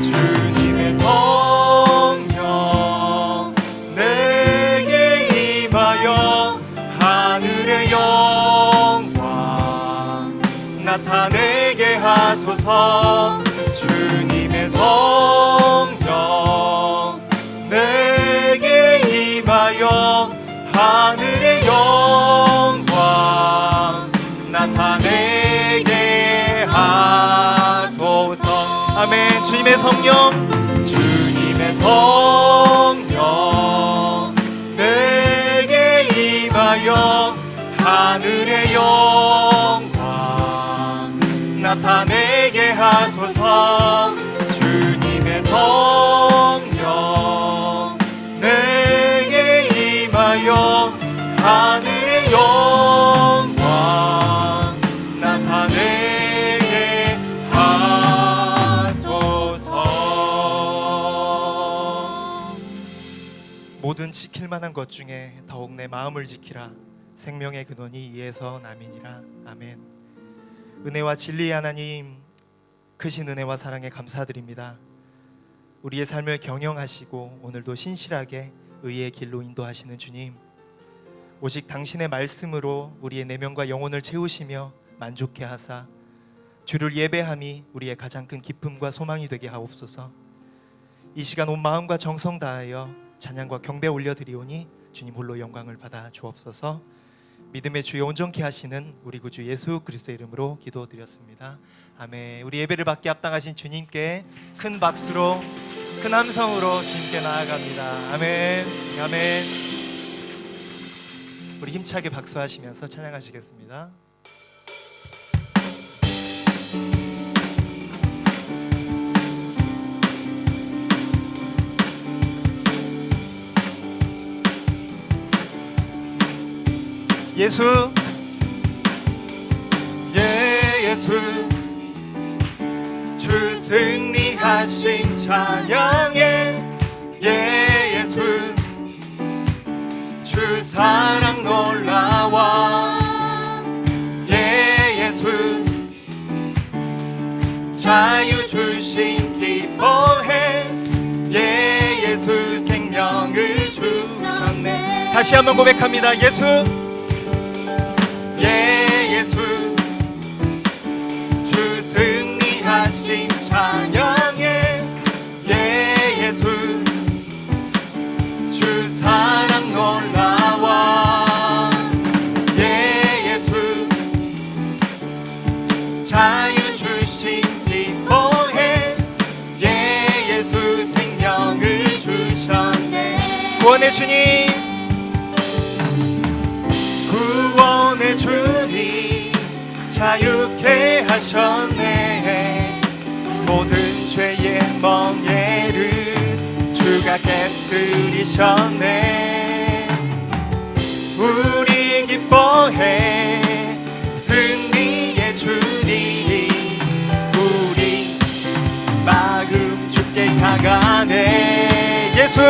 주님의 성령 내게 임하여 하늘의 영광 나타내게 하소서. 주님의 성령 내게 임하여 하늘의 영광 나타내게 하소서. 아멘. 주님의 성령, 주님의 성령 내게 임하여 하늘의 영광 나타내게 하소서. 주님의 성령 내게 임하여 하늘의 영광 나타내게 하소서. 모든 지킬 만한 것 중에 더욱 내 마음을 지키라. 생명의 근원이 이에서 남이니라. 아멘. 은혜와 진리의 하나님, 크신 은혜와 사랑에 감사드립니다. 우리의 삶을 경영하시고 오늘도 신실하게 의의 길로 인도하시는 주님, 오직 당신의 말씀으로 우리의 내면과 영혼을 채우시며 만족해 하사 주를 예배함이 우리의 가장 큰 기쁨과 소망이 되게 하옵소서. 이 시간 온 마음과 정성 다하여 찬양과 경배 올려드리오니 주님 홀로 영광을 받아 주옵소서. 믿음의 주여 온전케 하시는 우리 구주 예수 그리스도의 이름으로 기도드렸습니다. 아멘. 우리 예배를 받게 합당하신 주님께 큰 박수로, 큰 함성으로 주님께 나아갑니다. 아멘. 아멘. 우리 힘차게 박수하시면서 찬양하시겠습니다. 예수, 예수 주 승리하신 찬양에 예수 주 사랑 놀라워 예수 자유 주신 기뻐해 예수 생명을 주셨네. 다시 한번 고백합니다. 예수, 예수 주 승리하신 찬양에 예수 주 사랑 놀라워 예수 자유 주신 기뻐해 예수 생명을 주셨네. 구원의 주님, 구원의 주님 자유케 하셨네. 모든 죄의 멍에를 주가 깨뜨리셨네. 우리 기뻐해 승리의 주님 우리 마음 주께 향하네. 예수,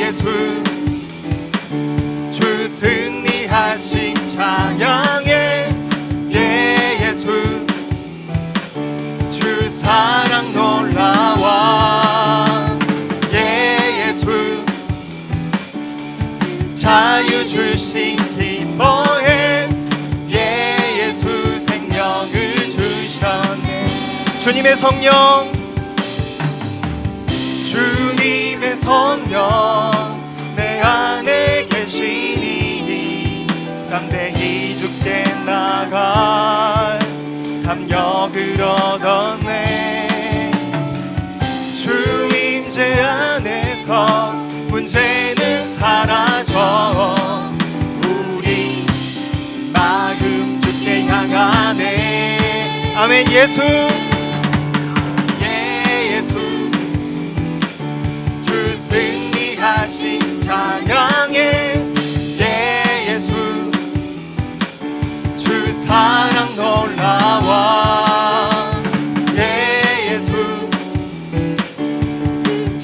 예수 주 승리하신 찬양에 예수 주 사랑 놀라워 예수 자유 주신 기뻐해 예수 생명을 주셨네. 주님의 성령, 주님의 성령 내 안에 계시니 담대히 주께 나갈 담력을 얻었네. 주 임재 안에서 문제는 사라져 우리 마음 주께 향하네. 아멘. 예수, 예수 주 승리하신 찬양에 예수 주 사랑 놀라워 예수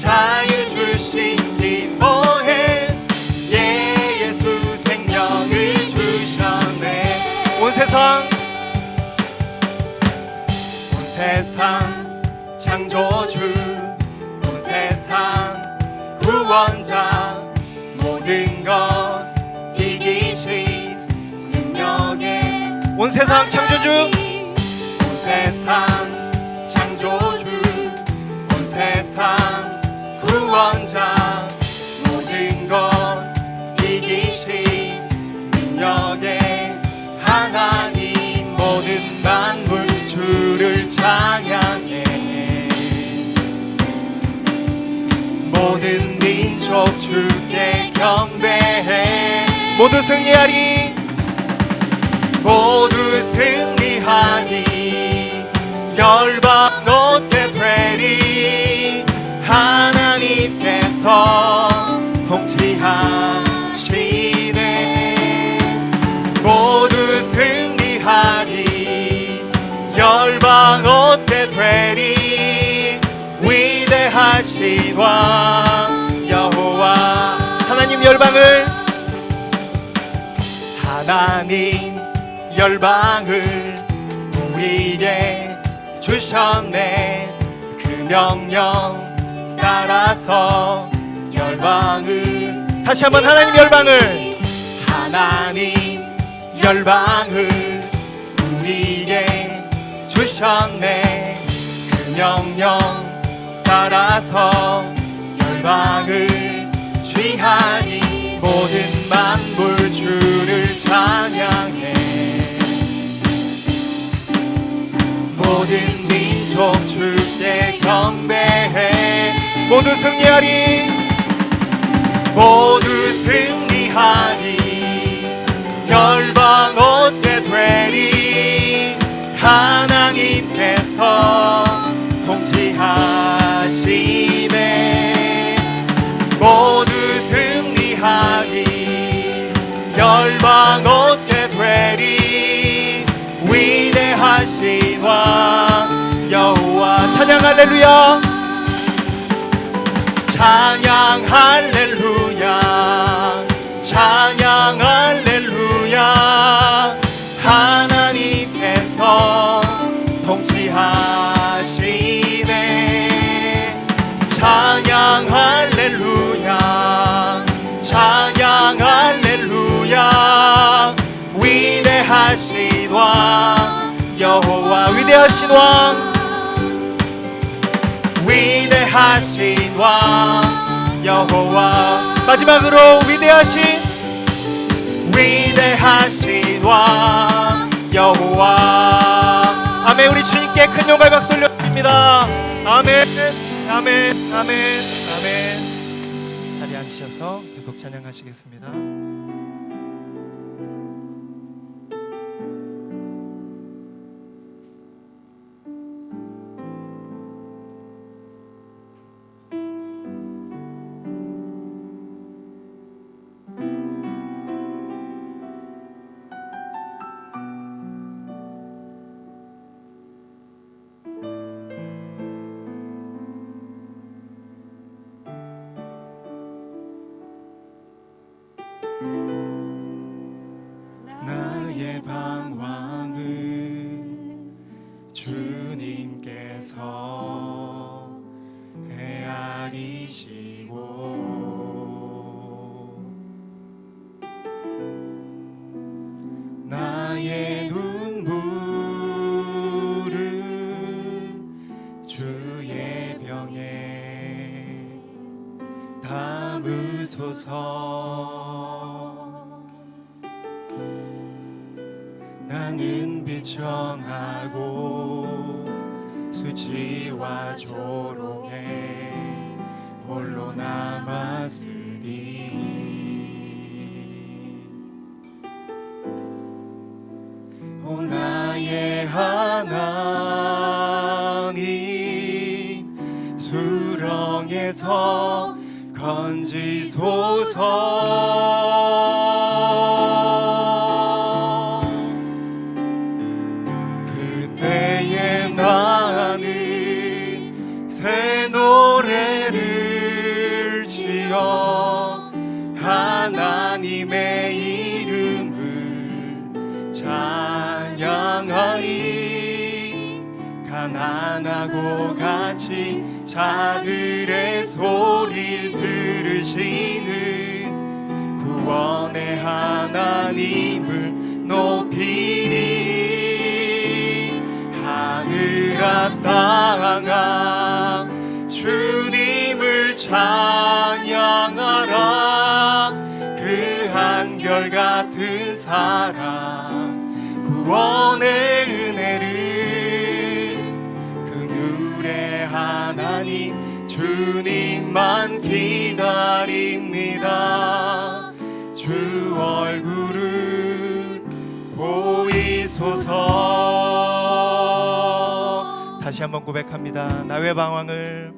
자유 주신 기뻐해 예수 생명을 주셨네. 온 세상 세상 창조주 온 세상 구원자 모든 것 이기신 능력의 온 세상 창조주 온 세상 창조주 온 세상 구원자 모든 것 이기신 능력의 하나님 모든 만물 주를 찬양해 모든 민족 주께 경배해 모두 승리하리 모두 승리하리 열방 얻게 되리 하나님께서 통치하시네 모두 승리하리 열방 얻게 되리 위대하신 왕 여호와 하나님 열방을 하나님 열방을 우리에게 주셨네 그 명령 따라서 열방을 다시 한번 하나님 열방을 하나님 열방을 우리에게 주셨네 그 명령 따라서 열방을 취하니 모든 만물 주를 찬양해 모든 민족 주께 경배해 모두 승리하리 모두 승리하리 열방 얻게 되리 하나님께서 통치하시네 모두 승리하리 열방 얻게 되리 위대하신 왕 여호와 찬양 할렐루야 찬양 할렐루야 찬양 할렐루야 하나님께서 통치하시네 찬양 할렐루야 찬양 할렐루야 위대하신 왕 여호와 위대하신 왕 위대하신 왕 여호와 마지막으로 위대하신 왕 여호와 아멘 우리 주님께 큰 영광 박수 올려드립니다 아멘 아멘 아멘 아멘 자리에 앉으셔서 계속 찬양하시겠습니다 나의 방황을 주님께서 헤아리시고 나의 눈물을 주의 병에 담으소서 나는 비천하고 수치와 조롱에 홀로 남았으니 오 나의 하나님 수렁에서 건지소서 그때에 나는 새 노래를 지어 하나님의 이름을 찬양하리 가난하고 갇힌 자들의 소리를 들으시는 구원의 하나님을 높이리. 하늘아 땅아 주님을 찬양하라. 그 한결같은 사랑 구원의 은혜를 그늘의 하나님 주님만 기다립니다. 주 얼굴을 보이소서. 다시 한번 고백합니다. 나의 방황을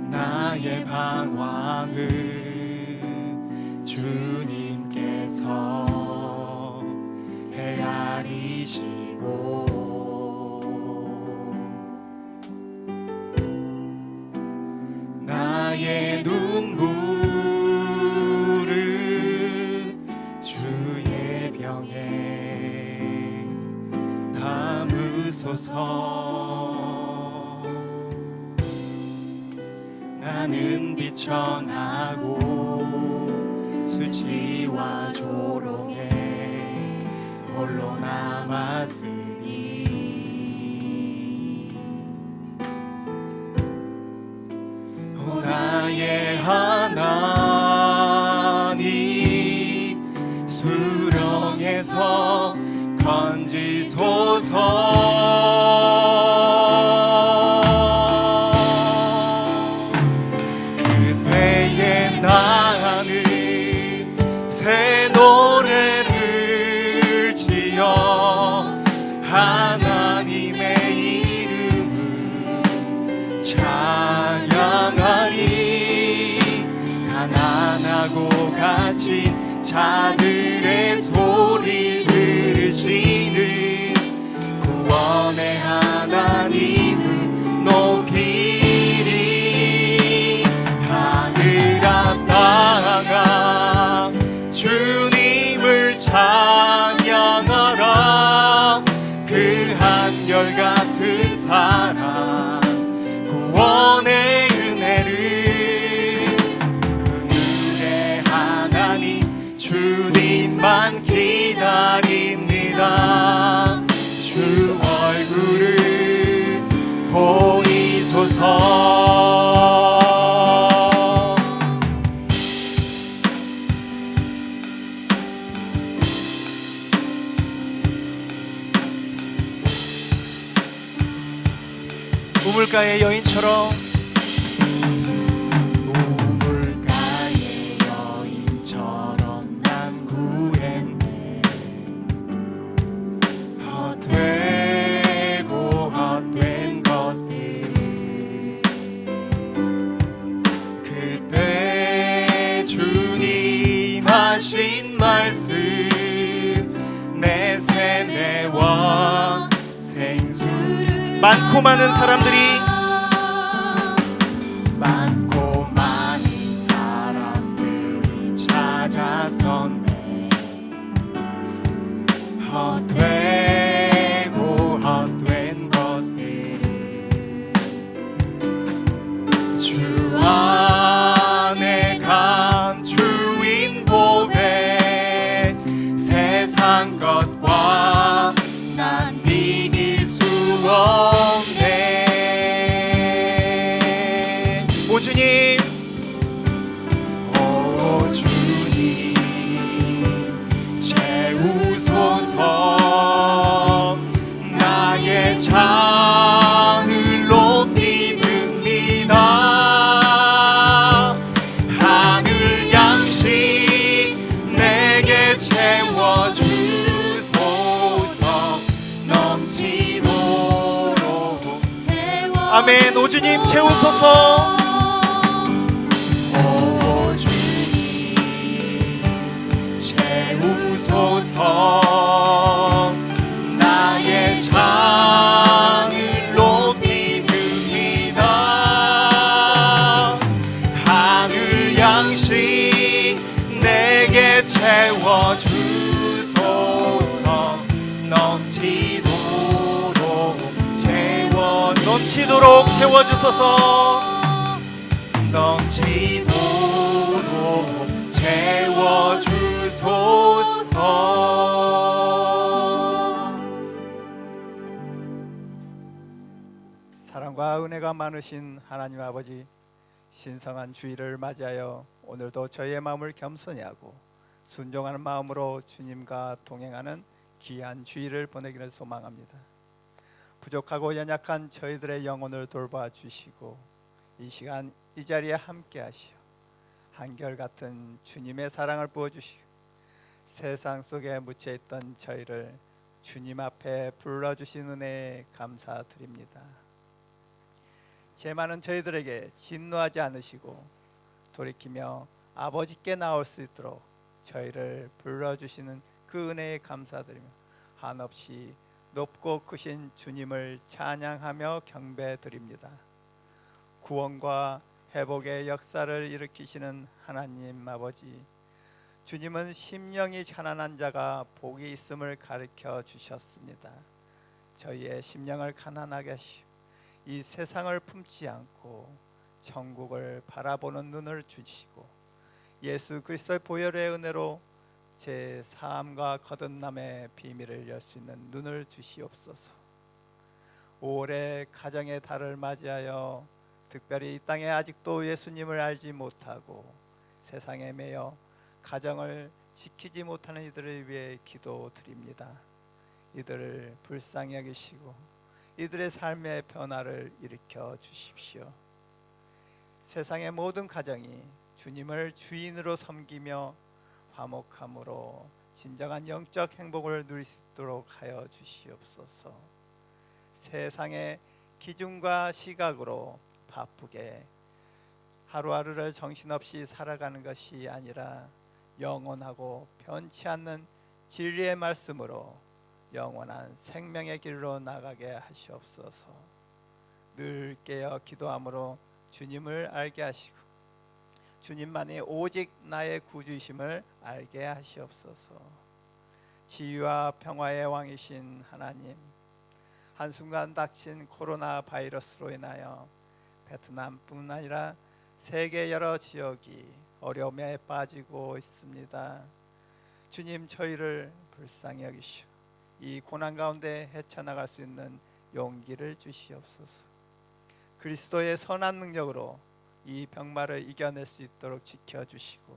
나의 방황을 주님께서 헤아리시고 나의 눈물을 주의 병에 담으소서. 나는 비천하고 수치와 조롱에 홀로 남았으니 오 나의 하나님 수렁에서 건지소서. 그때에 나는 새 노래를 지어 하나님의 이름을 찬양하리. 가난하고 갇힌 자들의 소리를 들으시는 구원의 하나님을 높이리. 하늘아 땅아 주님을 찬양하라. 그 한결같은 사랑 구원의 은혜를 그늘의 하나님 주님만 기다립니다. 주 얼굴을 보이소서. 우물가의 여인처럼 우물가의 여인처럼 난 구했네. 헛되고 헛된 것들 그때 주님 하신 말씀 내 세뇌와 생수를 많고 많은 사람들이 찾아섰네. 헛되고 헛된 것들 주 안에 감추인 보배 세상 것과 난 비길 수 없네. 오 주님, 오 주님 채우소서. 나의 잔을 높이 듭니다. 하늘 양식 내게 채워주소서. 넘치도록 아멘. 오 주님 채우소서. 오 주님 채우소서. 나의 잔을 높이 듭니다. 하늘 양식 내게 채워주소서. 넘치도록 채워주소서. 넘치도록 채워주소서. 사랑과 은혜가 많으신 하나님 아버지, 신성한 주일을 맞이하여 오늘도 저희의 마음을 겸손히 하고 순종하는 마음으로 주님과 동행하는 귀한 주일을 보내기를 소망합니다. 부족하고 연약한 저희들의 영혼을 돌봐 주시고 이 시간 이 자리에 함께 하시어 한결같은 주님의 사랑을 부어주시고 세상 속에 묻혀있던 저희를 주님 앞에 불러주신 은혜에 감사드립니다. 죄 많은 저희들에게 진노하지 않으시고 돌이키며 아버지께 나올 수 있도록 저희를 불러주시는 그 은혜에 감사드리며 한없이 높고 크신 주님을 찬양하며 경배드립니다. 구원과 회복의 역사를 일으키시는 하나님 아버지, 주님은 심령이 가난한 자가 복이 있음을 가르쳐 주셨습니다. 저희의 심령을 가난하게 하시고 이 세상을 품지 않고 천국을 바라보는 눈을 주시고 예수 그리스도의 보혈의 은혜로 제 사함과 거듭남의 비밀을 열 수 있는 눈을 주시옵소서. 올해 가정의 달을 맞이하여 특별히 이 땅에 아직도 예수님을 알지 못하고 세상에 매여 가정을 지키지 못하는 이들을 위해 기도드립니다. 이들을 불쌍히 여기시고 이들의 삶의 변화를 일으켜 주십시오. 세상의 모든 가정이 주님을 주인으로 섬기며 화목함으로 진정한 영적 행복을 누릴 수 있도록 하여 주시옵소서. 세상의 기준과 시각으로 바쁘게 하루하루를 정신없이 살아가는 것이 아니라 영원하고 변치 않는 진리의 말씀으로 영원한 생명의 길로 나가게 하시옵소서. 늘 깨어 기도함으로 주님을 알게 하시고 주님만이 오직 나의 구주이심을 알게 하시옵소서. 지유와 평화의 왕이신 하나님, 한순간 닥친 코로나 바이러스로 인하여 베트남뿐 아니라 세계 여러 지역이 어려움에 빠지고 있습니다. 주님, 저희를 불쌍히 여기시오. 이 고난 가운데 헤쳐나갈 수 있는 용기를 주시옵소서. 그리스도의 선한 능력으로 이 병마를 이겨낼 수 있도록 지켜주시고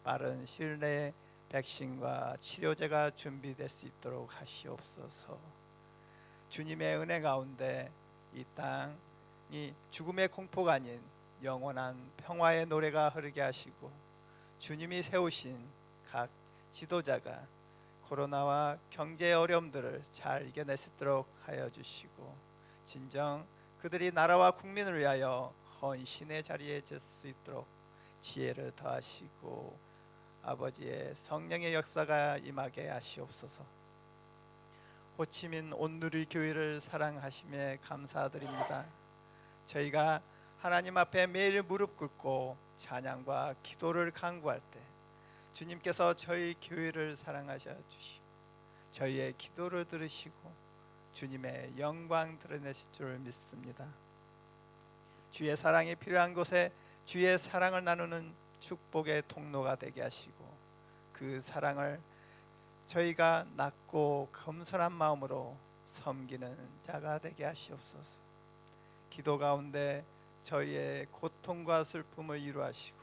빠른 시일 내에 백신과 치료제가 준비될 수 있도록 하시옵소서. 주님의 은혜 가운데 이 땅이 죽음의 공포가 아닌 영원한 평화의 노래가 흐르게 하시고 주님이 세우신 각 지도자가 코로나와 경제 어려움들을 잘 이겨낼 수 있도록 하여 주시고 진정 그들이 나라와 국민을 위하여 헌신의 자리에 설 수 있도록 지혜를 더하시고 아버지의 성령의 역사가 임하게 하시옵소서. 호치민 온누리 교회를 사랑하심에 감사드립니다. 저희가 하나님 앞에 매일 무릎 꿇고 찬양과 기도를 간구할 때 주님께서 저희 교회를 사랑하셔 주시고 저희의 기도를 들으시고 주님의 영광 드러내실 줄 믿습니다. 주의 사랑이 필요한 곳에 주의 사랑을 나누는 축복의 통로가 되게 하시고 그 사랑을 저희가 낮고 겸손한 마음으로 섬기는 자가 되게 하시옵소서. 기도 가운데 저희의 고통과 슬픔을 이루하시고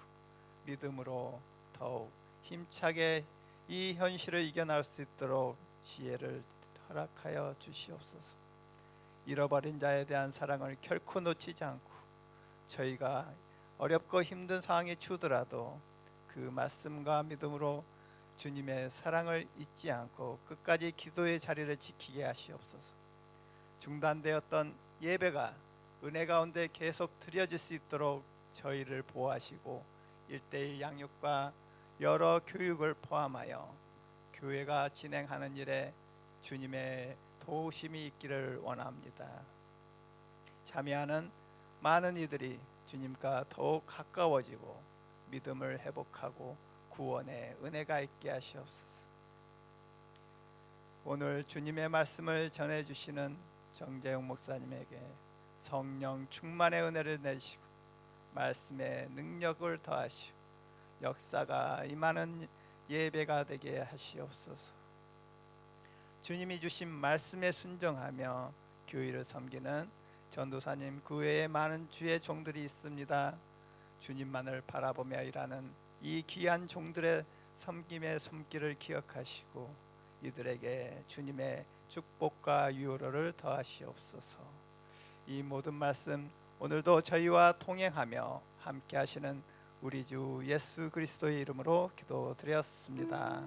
믿음으로 더욱 힘차게 이 현실을 이겨낼 수 있도록 지혜를 허락하여 주시옵소서. 잃어버린 자에 대한 사랑을 결코 놓치지 않고 저희가 어렵고 힘든 상황에 추더라도 그 말씀과 믿음으로 주님의 사랑을 잊지 않고 끝까지 기도의 자리를 지키게 하시옵소서. 중단되었던 예배가 은혜 가운데 계속 드려질 수 있도록 저희를 보호하시고 1:1 양육과 여러 교육을 포함하여 교회가 진행하는 일에 주님의 도우심이 있기를 원합니다. 참여하는 많은 이들이 주님과 더욱 가까워지고 믿음을 회복하고 구원의 은혜가 있게 하시옵소서. 오늘 주님의 말씀을 전해주시는 정재용 목사님에게 성령 충만의 은혜를 내시고 말씀의 능력을 더하시고 역사가 임하는 예배가 되게 하시옵소서. 주님이 주신 말씀에 순종하며 교회를 섬기는 전도사님 그 외에 많은 주의 종들이 있습니다. 주님만을 바라보며 일하는 이 귀한 종들의 섬김의 손길을 기억하시고 이들에게 주님의 축복과 유로를 더하시옵소서. 이 모든 말씀 오늘도 저희와 통행하며 함께 하시는 우리 주 예수 그리스도의 이름으로 기도드렸습니다.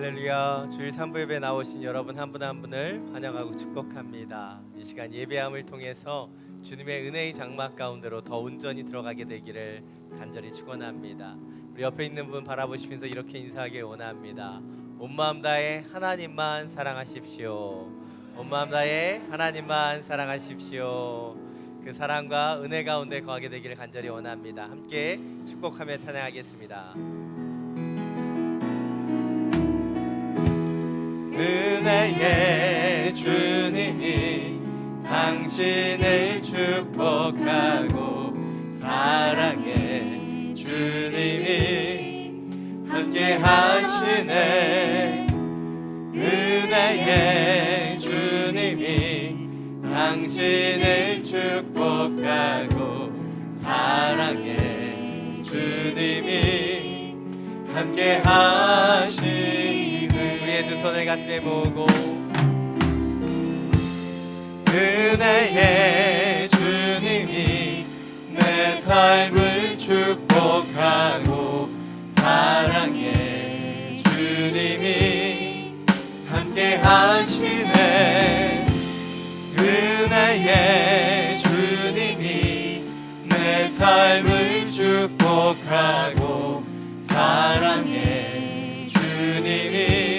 할렐루야. 주일 3부 예배 나오신 여러분 한 분 한 분을 환영하고 축복합니다. 이 시간 예배함을 통해서 주님의 은혜의 장막 가운데로 더 온전히 들어가게 되기를 간절히 축원합니다. 우리 옆에 있는 분 바라보시면서 이렇게 인사하길 원합니다. 온 마음 다해 하나님만 사랑하십시오. 온 마음 다해 하나님만 사랑하십시오. 그 사랑과 은혜 가운데 거하게 되기를 간절히 원합니다. 함께 축복하며 찬양하겠습니다. 은혜의 주님이 당신을 축복하고 사랑의 주님이 함께 하시네. 은혜의 주님이 당신을 축복하고 사랑의 주님이 함께 하시네. 우리의 두 손을 가슴에 모으고 은혜의 주님이 내 삶을 축복하고 사랑의 주님이 함께 하시네. 은혜의 주님이 내 삶을 축복하고 사랑의 주님이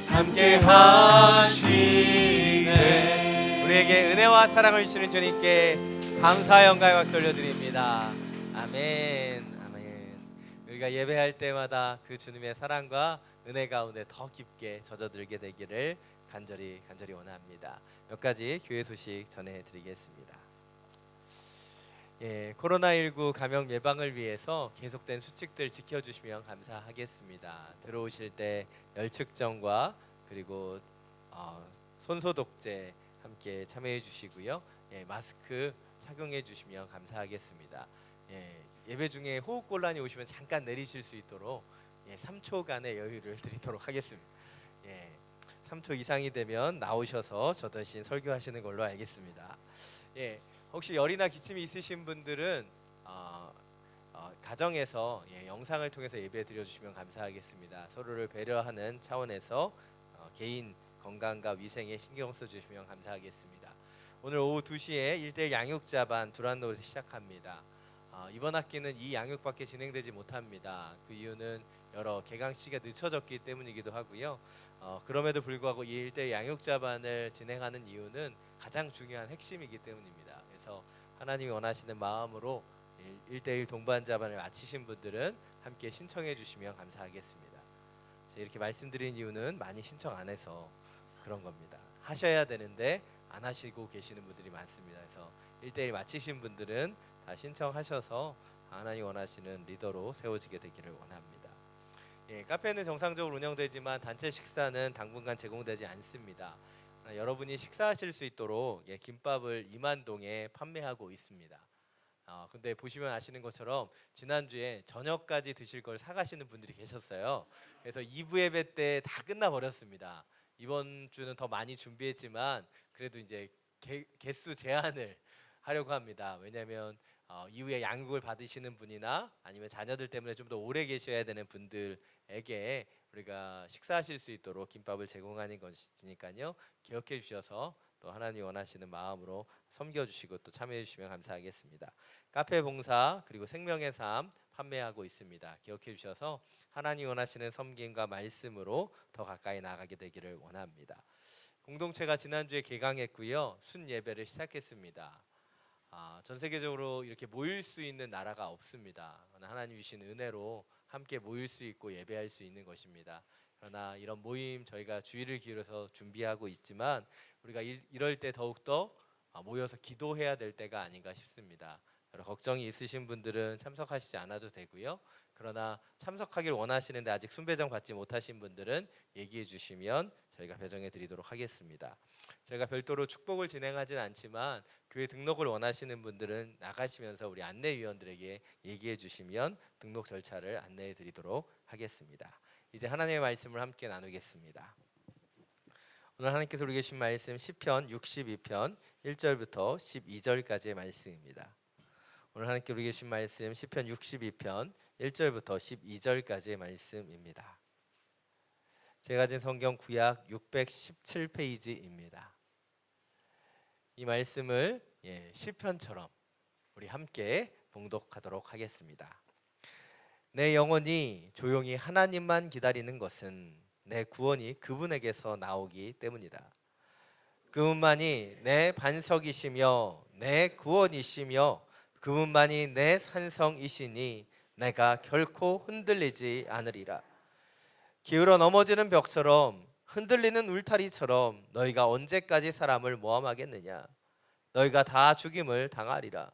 함께 하시네. 우리에게 은혜와 사랑을 주시는 주님께 감사와 영광의 박수 올려드립니다. 아멘. 아멘. 우리가 예배할 때마다 그 주님의 사랑과 은혜 가운데 더 깊게 젖어들게 되기를 간절히 원합니다. 몇 가지 교회 소식 전해드리겠습니다. 코로나19 감염 예방을 위해서 계속된 수칙들 지켜주시면 감사하겠습니다. 들어오실 때 열 측정과 그리고 손소독제 함께 참여해 주시고요. 마스크 착용해 주시면 감사하겠습니다. 예배 중에 호흡곤란이 오시면 잠깐 내리실 수 있도록 3초간의 여유를 드리도록 하겠습니다. 3초 이상이 되면 나오셔서 저 대신 설교하시는 걸로 알겠습니다. 혹시 열이나 기침이 있으신 분들은 가정에서 영상을 통해서 예배 드려주시면 감사하겠습니다. 서로를 배려하는 차원에서 개인 건강과 위생에 신경 써주시면 감사하겠습니다. 오늘 오후 2시에 1대1 양육자반 두란노를 시작합니다. 이번 학기는 이 양육밖에 진행되지 못합니다. 그 이유는 여러 개강시기가 늦춰졌기 때문이기도 하고요. 그럼에도 불구하고 이 1대1 양육자반을 진행하는 이유는 가장 중요한 핵심이기 때문입니다. 그래서 하나님이 원하시는 마음으로 1대1 동반자반을 마치신 분들은 함께 신청해 주시면 감사하겠습니다. 제가 이렇게 말씀드린 이유는 많이 신청 안 해서 그런 겁니다. 하셔야 되는데 안 하시고 계시는 분들이 많습니다. 그래서 1대1 마치신 분들은 다 신청하셔서 하나님 원하시는 리더로 세워지게 되기를 원합니다. 카페는 정상적으로 운영되지만 단체 식사는 당분간 제공되지 않습니다. 여러분이 식사하실 수 있도록 김밥을 2만동에 판매하고 있습니다. 근데 보시면 아시는 것처럼 지난주에 저녁까지 드실 걸 사가시는 분들이 계셨어요. 그래서 2부 예배 때 다 끝나버렸습니다. 이번 주는 더 많이 준비했지만 그래도 이제 개수 제한을 하려고 합니다. 왜냐하면 이후에 양육을 받으시는 분이나 아니면 자녀들 때문에 좀 더 오래 계셔야 되는 분들에게 우리가 식사하실 수 있도록 김밥을 제공하는 것이니까요. 기억해 주셔서 또 하나님 원하시는 마음으로 섬겨주시고 또 참여해 주시면 감사하겠습니다. 카페 봉사 그리고 생명의 삶 판매하고 있습니다. 기억해 주셔서 하나님 원하시는 섬김과 말씀으로 더 가까이 나가게 되기를 원합니다. 공동체가 지난주에 개강했고요. 순 예배를 시작했습니다. 전 세계적으로 이렇게 모일 수 있는 나라가 없습니다. 하나님 주신 은혜로 함께 모일 수 있고 예배할 수 있는 것입니다. 그러나 이런 모임 저희가 주의를 기울여서 준비하고 있지만 우리가 이럴 때 더욱더 모여서 기도해야 될 때가 아닌가 싶습니다. 여러 걱정이 있으신 분들은 참석하시지 않아도 되고요. 그러나 참석하길 원하시는데 아직 순배정 받지 못하신 분들은 얘기해 주시면 저희가 배정해 드리도록 하겠습니다. 저희가 별도로 축복을 진행하진 않지만 교회 등록을 원하시는 분들은 나가시면서 우리 안내위원들에게 얘기해 주시면 등록 절차를 안내해 드리도록 하겠습니다. 이제 하나님의 말씀을 함께 나누겠습니다. 오늘 하나님께서 우리에게 주신 말씀 시편 62편 1절부터 12절까지의 말씀입니다. 오늘 하나님께서 우리에게 주신 말씀 시편 62편 1절부터 12절까지의 말씀입니다. 제가 가진 성경 구약 617페이지입니다. 이 말씀을 시편처럼 우리 함께 봉독하도록 하겠습니다. 내 영혼이 조용히 하나님만 기다리는 것은 내 구원이 그분에게서 나오기 때문이다. 그분만이 내 반석이시며 내 구원이시며 그분만이 내 산성이시니 내가 결코 흔들리지 않으리라. 기울어 넘어지는 벽처럼 흔들리는 울타리처럼 너희가 언제까지 사람을 모함하겠느냐. 너희가 다 죽임을 당하리라.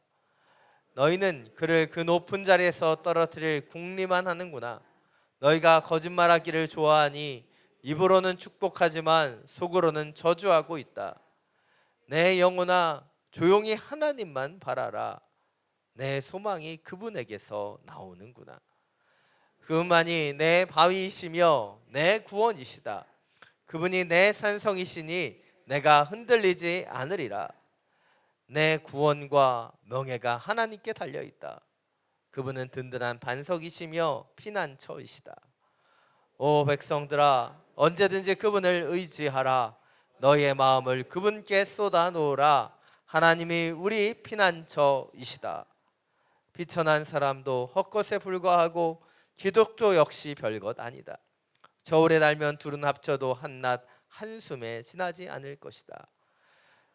너희는 그를 그 높은 자리에서 떨어뜨릴 궁리만 하는구나. 너희가 거짓말하기를 좋아하니 입으로는 축복하지만 속으로는 저주하고 있다. 내 영혼아 조용히 하나님만 바라라. 내 소망이 그분에게서 나오는구나. 그분만이 내 바위이시며 내 구원이시다. 그분이 내 산성이시니 내가 흔들리지 않으리라. 내 구원과 명예가 하나님께 달려있다. 그분은 든든한 반석이시며 피난처이시다. 오 백성들아, 언제든지 그분을 의지하라. 너희의 마음을 그분께 쏟아놓으라. 하나님이 우리 피난처이시다. 비천한 사람도 헛것에 불과하고 기독도 역시 별것 아니다. 저울에 달면 둘은 합쳐도 한낮 한숨에 지나지 않을 것이다.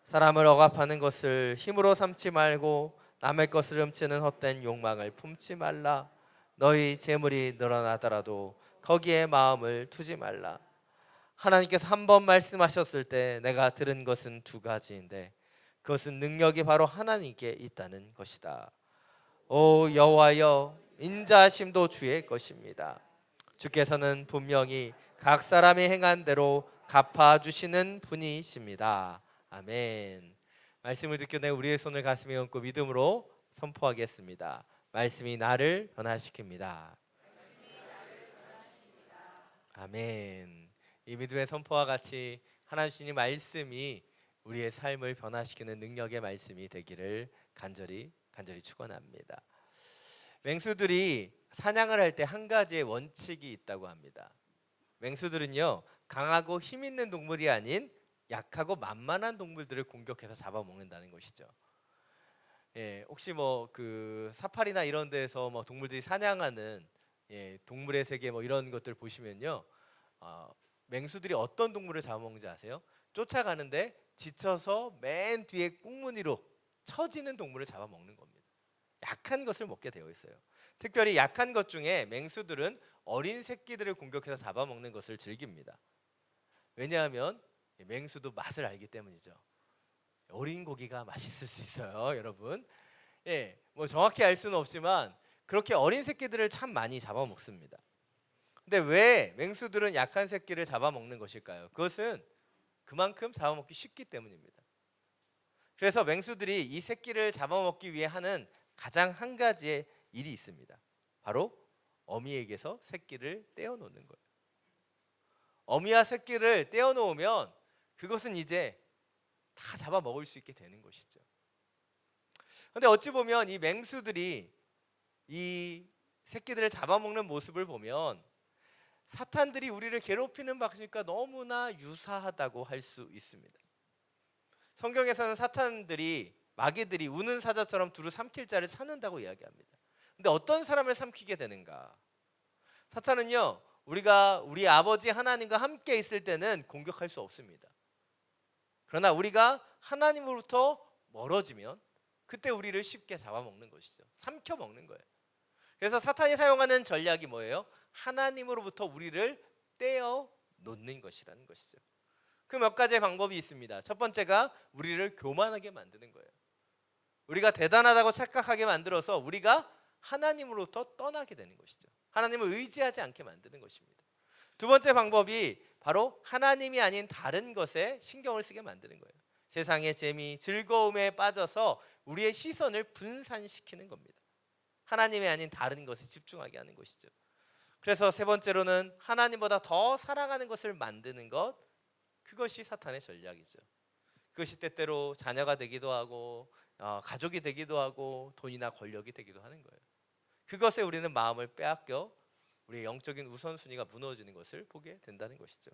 사람을 억압하는 것을 힘으로 삼지 말고 남의 것을 훔치는 헛된 욕망을 품지 말라. 너희 재물이 늘어나더라도 거기에 마음을 두지 말라. 하나님께서 한 번 말씀하셨을 때 내가 들은 것은 두 가지인데 그것은 능력이 바로 하나님께 있다는 것이다. 오 여호와여, 인자하심도 주의 것입니다. 주께서는 분명히 각 사람이 행한 대로 갚아주시는 분이십니다. 아멘. 말씀을 듣기 전에 우리의 손을 가슴에 얹고 믿음으로 선포하겠습니다. 말씀이 나를 변화시킵니다. 아멘. 이 믿음의 선포와 같이 하나님 주신 말씀이 우리의 삶을 변화시키는 능력의 말씀이 되기를 간절히 축원합니다. 맹수들이 사냥을 할 때 한 가지의 원칙이 있다고 합니다. 맹수들은요, 강하고 힘 있는 동물이 아닌 약하고 만만한 동물들을 공격해서 잡아먹는다는 것이죠. 혹시 뭐 그 사파리나 이런 데서 뭐 동물들이 사냥하는 동물의 세계 뭐 이런 것들 보시면요, 맹수들이 어떤 동물을 잡아먹는지 아세요? 쫓아가는데 지쳐서 맨 뒤에 꽁무니로 처지는 동물을 잡아먹는 겁니다. 약한 것을 먹게 되어 있어요. 특별히 약한 것 중에 맹수들은 어린 새끼들을 공격해서 잡아먹는 것을 즐깁니다. 왜냐하면 맹수도 맛을 알기 때문이죠. 어린 고기가 맛있을 수 있어요, 여러분. 뭐 정확히 알 수는 없지만 그렇게 어린 새끼들을 참 많이 잡아먹습니다. 근데 왜 맹수들은 약한 새끼를 잡아먹는 것일까요? 그것은 그만큼 잡아먹기 쉽기 때문입니다. 그래서 맹수들이 이 새끼를 잡아먹기 위해 하는 가장 한 가지의 일이 있습니다. 바로 어미에게서 새끼를 떼어놓는 거예요. 어미와 새끼를 떼어놓으면 그것은 이제 다 잡아먹을 수 있게 되는 것이죠. 그런데 어찌 보면 이 맹수들이 이 새끼들을 잡아먹는 모습을 보면 사탄들이 우리를 괴롭히는 방식과 너무나 유사하다고 할 수 있습니다. 성경에서는 사탄들이 마귀들이 우는 사자처럼 두루 삼킬 자를 찾는다고 이야기합니다. 근데 어떤 사람을 삼키게 되는가? 사탄은요, 우리가 우리 아버지 하나님과 함께 있을 때는 공격할 수 없습니다. 그러나 우리가 하나님으로부터 멀어지면 그때 우리를 쉽게 잡아먹는 것이죠. 삼켜먹는 거예요. 그래서 사탄이 사용하는 전략이 뭐예요? 하나님으로부터 우리를 떼어놓는 것이라는 것이죠. 그 몇 가지의 방법이 있습니다. 첫 번째가 우리를 교만하게 만드는 거예요. 우리가 대단하다고 착각하게 만들어서 우리가 하나님으로부터 떠나게 되는 것이죠. 하나님을 의지하지 않게 만드는 것입니다. 두 번째 방법이 바로 하나님이 아닌 다른 것에 신경을 쓰게 만드는 거예요. 세상의 재미, 즐거움에 빠져서 우리의 시선을 분산시키는 겁니다. 하나님이 아닌 다른 것에 집중하게 하는 것이죠. 그래서 세 번째로는 하나님보다 더 사랑하는 것을 만드는 것, 그것이 사탄의 전략이죠. 그것이 때때로 자녀가 되기도 하고 가족이 되기도 하고 돈이나 권력이 되기도 하는 거예요. 그것에 우리는 마음을 빼앗겨 우리의 영적인 우선순위가 무너지는 것을 보게 된다는 것이죠.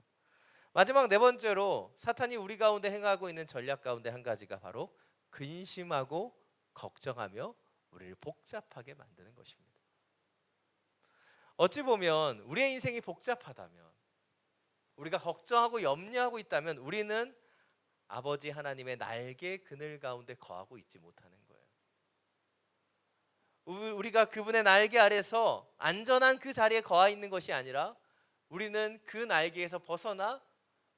마지막 네 번째로 사탄이 우리 가운데 행하고 있는 전략 가운데 한 가지가 바로 근심하고 걱정하며 우리를 복잡하게 만드는 것입니다. 어찌 보면 우리의 인생이 복잡하다면, 우리가 걱정하고 염려하고 있다면 우리는 아버지 하나님의 날개 그늘 가운데 거하고 있지 못하는 거예요. 우리가 그분의 날개 아래서 안전한 그 자리에 거하 있는 것이 아니라 우리는 그 날개에서 벗어나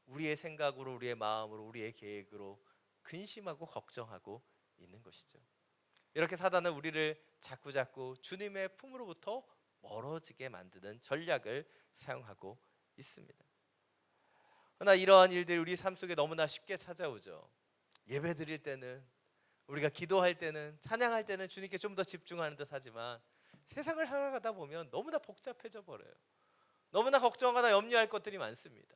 우리의 생각으로, 우리의 마음으로, 우리의 계획으로 근심하고 걱정하고 있는 것이죠. 이렇게 사단은 우리를 자꾸자꾸 주님의 품으로부터 멀어지게 만드는 전략을 사용하고 있습니다. 그러나 이러한 일들이 우리 삶 속에 너무나 쉽게 찾아오죠. 예배 드릴 때는, 우리가 기도할 때는, 찬양할 때는 주님께 좀 더 집중하는 듯 하지만 세상을 살아가다 보면 너무나 복잡해져 버려요. 너무나 걱정하다 염려할 것들이 많습니다.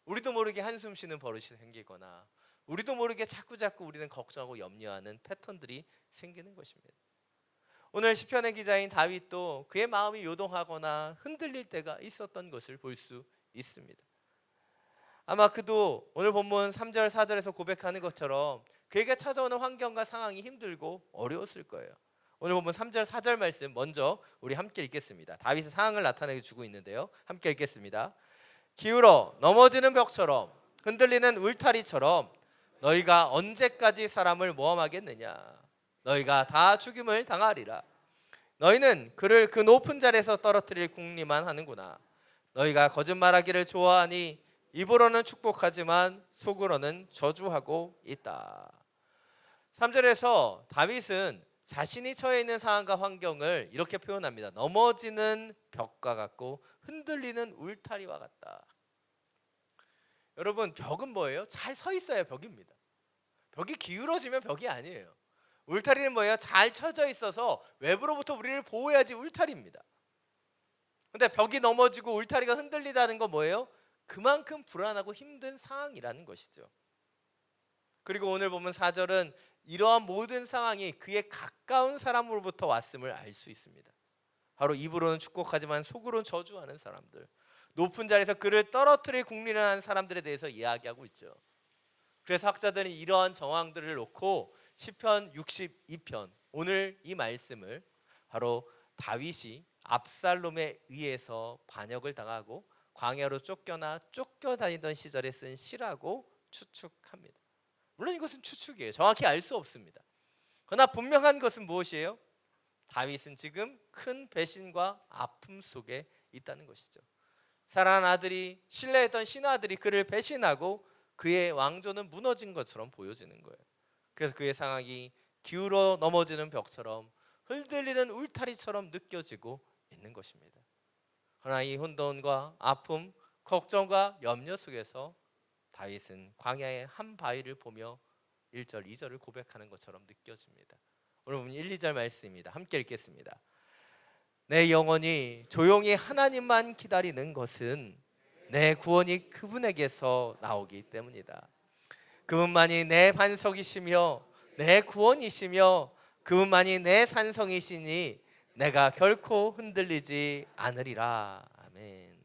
우리도 모르게 한숨 쉬는 버릇이 생기거나 우리도 모르게 자꾸자꾸 우리는 걱정하고 염려하는 패턴들이 생기는 것입니다. 오늘 시편의 기자인 다윗도 그의 마음이 요동하거나 흔들릴 때가 있었던 것을 볼 수 있습니다. 아마 그도 오늘 본문 3절 4절에서 고백하는 것처럼 그에게 찾아오는 환경과 상황이 힘들고 어려웠을 거예요. 오늘 본문 3절 4절 말씀 먼저 우리 함께 읽겠습니다. 다윗의 상황을 나타내 주고 있는데요. 함께 읽겠습니다. 기울어 넘어지는 벽처럼 흔들리는 울타리처럼 너희가 언제까지 사람을 모함하겠느냐. 너희가 다 죽임을 당하리라. 너희는 그를 그 높은 자리에서 떨어뜨릴 궁리만 하는구나. 너희가 거짓말하기를 좋아하니 입으로는 축복하지만 속으로는 저주하고 있다. 3절에서 다윗은 자신이 처해 있는 상황과 환경을 이렇게 표현합니다. 넘어지는 벽과 같고 흔들리는 울타리와 같다. 여러분, 벽은 뭐예요? 잘 서 있어야 벽입니다. 벽이 기울어지면 벽이 아니에요. 울타리는 뭐예요? 잘 쳐져 있어서 외부로부터 우리를 보호해야지 울타리입니다. 근데 벽이 넘어지고 울타리가 흔들리다는 건 뭐예요? 그만큼 불안하고 힘든 상황이라는 것이죠. 그리고 오늘 보면 4절은 이러한 모든 상황이 그의 가까운 사람으로부터 왔음을 알 수 있습니다. 바로 입으로는 축복하지만 속으로는 저주하는 사람들, 높은 자리에서 그를 떨어뜨릴 궁리를 하는 사람들에 대해서 이야기하고 있죠. 그래서 학자들은 이러한 정황들을 놓고 시편 62편, 오늘 이 말씀을 바로 다윗이 압살롬에 의해서 반역을 당하고 광야로 쫓겨다니던 시절에 쓴 시라고 추측합니다. 물론 이것은 추측이에요. 정확히 알 수 없습니다. 그러나 분명한 것은 무엇이에요? 다윗은 지금 큰 배신과 아픔 속에 있다는 것이죠. 사랑하는 아들이, 신뢰했던 신하들이 그를 배신하고 그의 왕조는 무너진 것처럼 보여지는 거예요. 그래서 그의 상황이 기울어 넘어지는 벽처럼 흔들리는 울타리처럼 느껴지고 있는 것입니다. 그러나 이 혼돈과 아픔, 걱정과 염려 속에서 다윗은 광야의 한 바위를 보며 1절, 2절을 고백하는 것처럼 느껴집니다. 오늘 보면 1, 2절 말씀입니다. 함께 읽겠습니다. 내 영혼이 조용히 하나님만 기다리는 것은 내 구원이 그분에게서 나오기 때문이다. 그분만이 내 반석이시며 내 구원이시며 그분만이 내 산성이시니 내가 결코 흔들리지 않으리라. 아멘.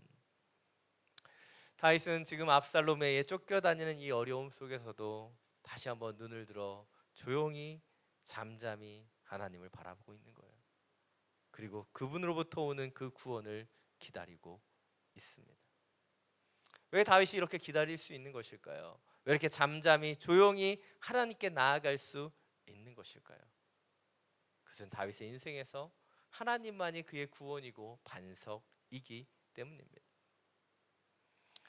다윗은 지금 압살롬에 의해 쫓겨다니는 이 어려움 속에서도 다시 한번 눈을 들어 조용히 잠잠히 하나님을 바라보고 있는 거예요. 그리고 그분으로부터 오는 그 구원을 기다리고 있습니다. 왜 다윗이 이렇게 기다릴 수 있는 것일까요? 왜 이렇게 잠잠히 조용히 하나님께 나아갈 수 있는 것일까요? 그것은 다윗의 인생에서 하나님만이 그의 구원이고 반석이기 때문입니다.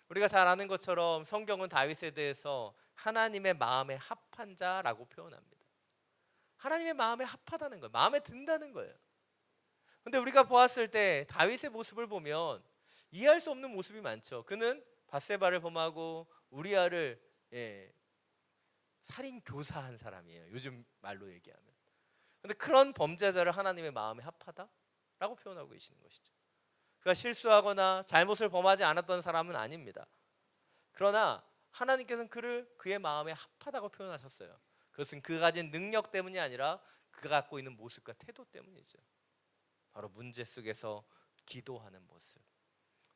우리가 잘 아는 것처럼 성경은 다윗에 대해서 하나님의 마음에 합한 자라고 표현합니다. 하나님의 마음에 합하다는 거예요. 마음에 든다는 거예요. 근데 우리가 보았을 때 다윗의 모습을 보면 이해할 수 없는 모습이 많죠. 그는 밧세바를 범하고 우리아를 살인 교사한 사람이에요. 요즘 말로 얘기하면. 근데 그런 범죄자를 하나님의 마음에 합하다라고 표현하고 계시는 것이죠. 그가 실수하거나 잘못을 범하지 않았던 사람은 아닙니다. 그러나 하나님께서는 그를 그의 마음에 합하다고 표현하셨어요. 그것은 그가 가진 능력 때문이 아니라 그가 갖고 있는 모습과 태도 때문이죠. 바로 문제 속에서 기도하는 모습,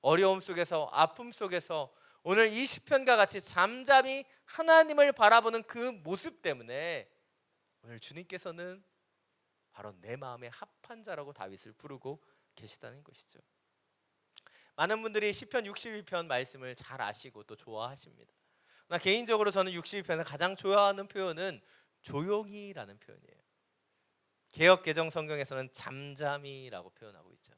어려움 속에서 아픔 속에서 오늘 이 시편과 같이 잠잠히 하나님을 바라보는 그 모습 때문에 오늘 주님께서는 바로 내 마음에 합한 자라고 다윗을 부르고 계시다는 것이죠. 많은 분들이 시편 62편 말씀을 잘 아시고 또 좋아하십니다. 그러나 개인적으로 저는 62편에서 가장 좋아하는 표현은 조용히라는 표현이에요. 개역 개정 성경에서는 잠잠히라고 표현하고 있죠.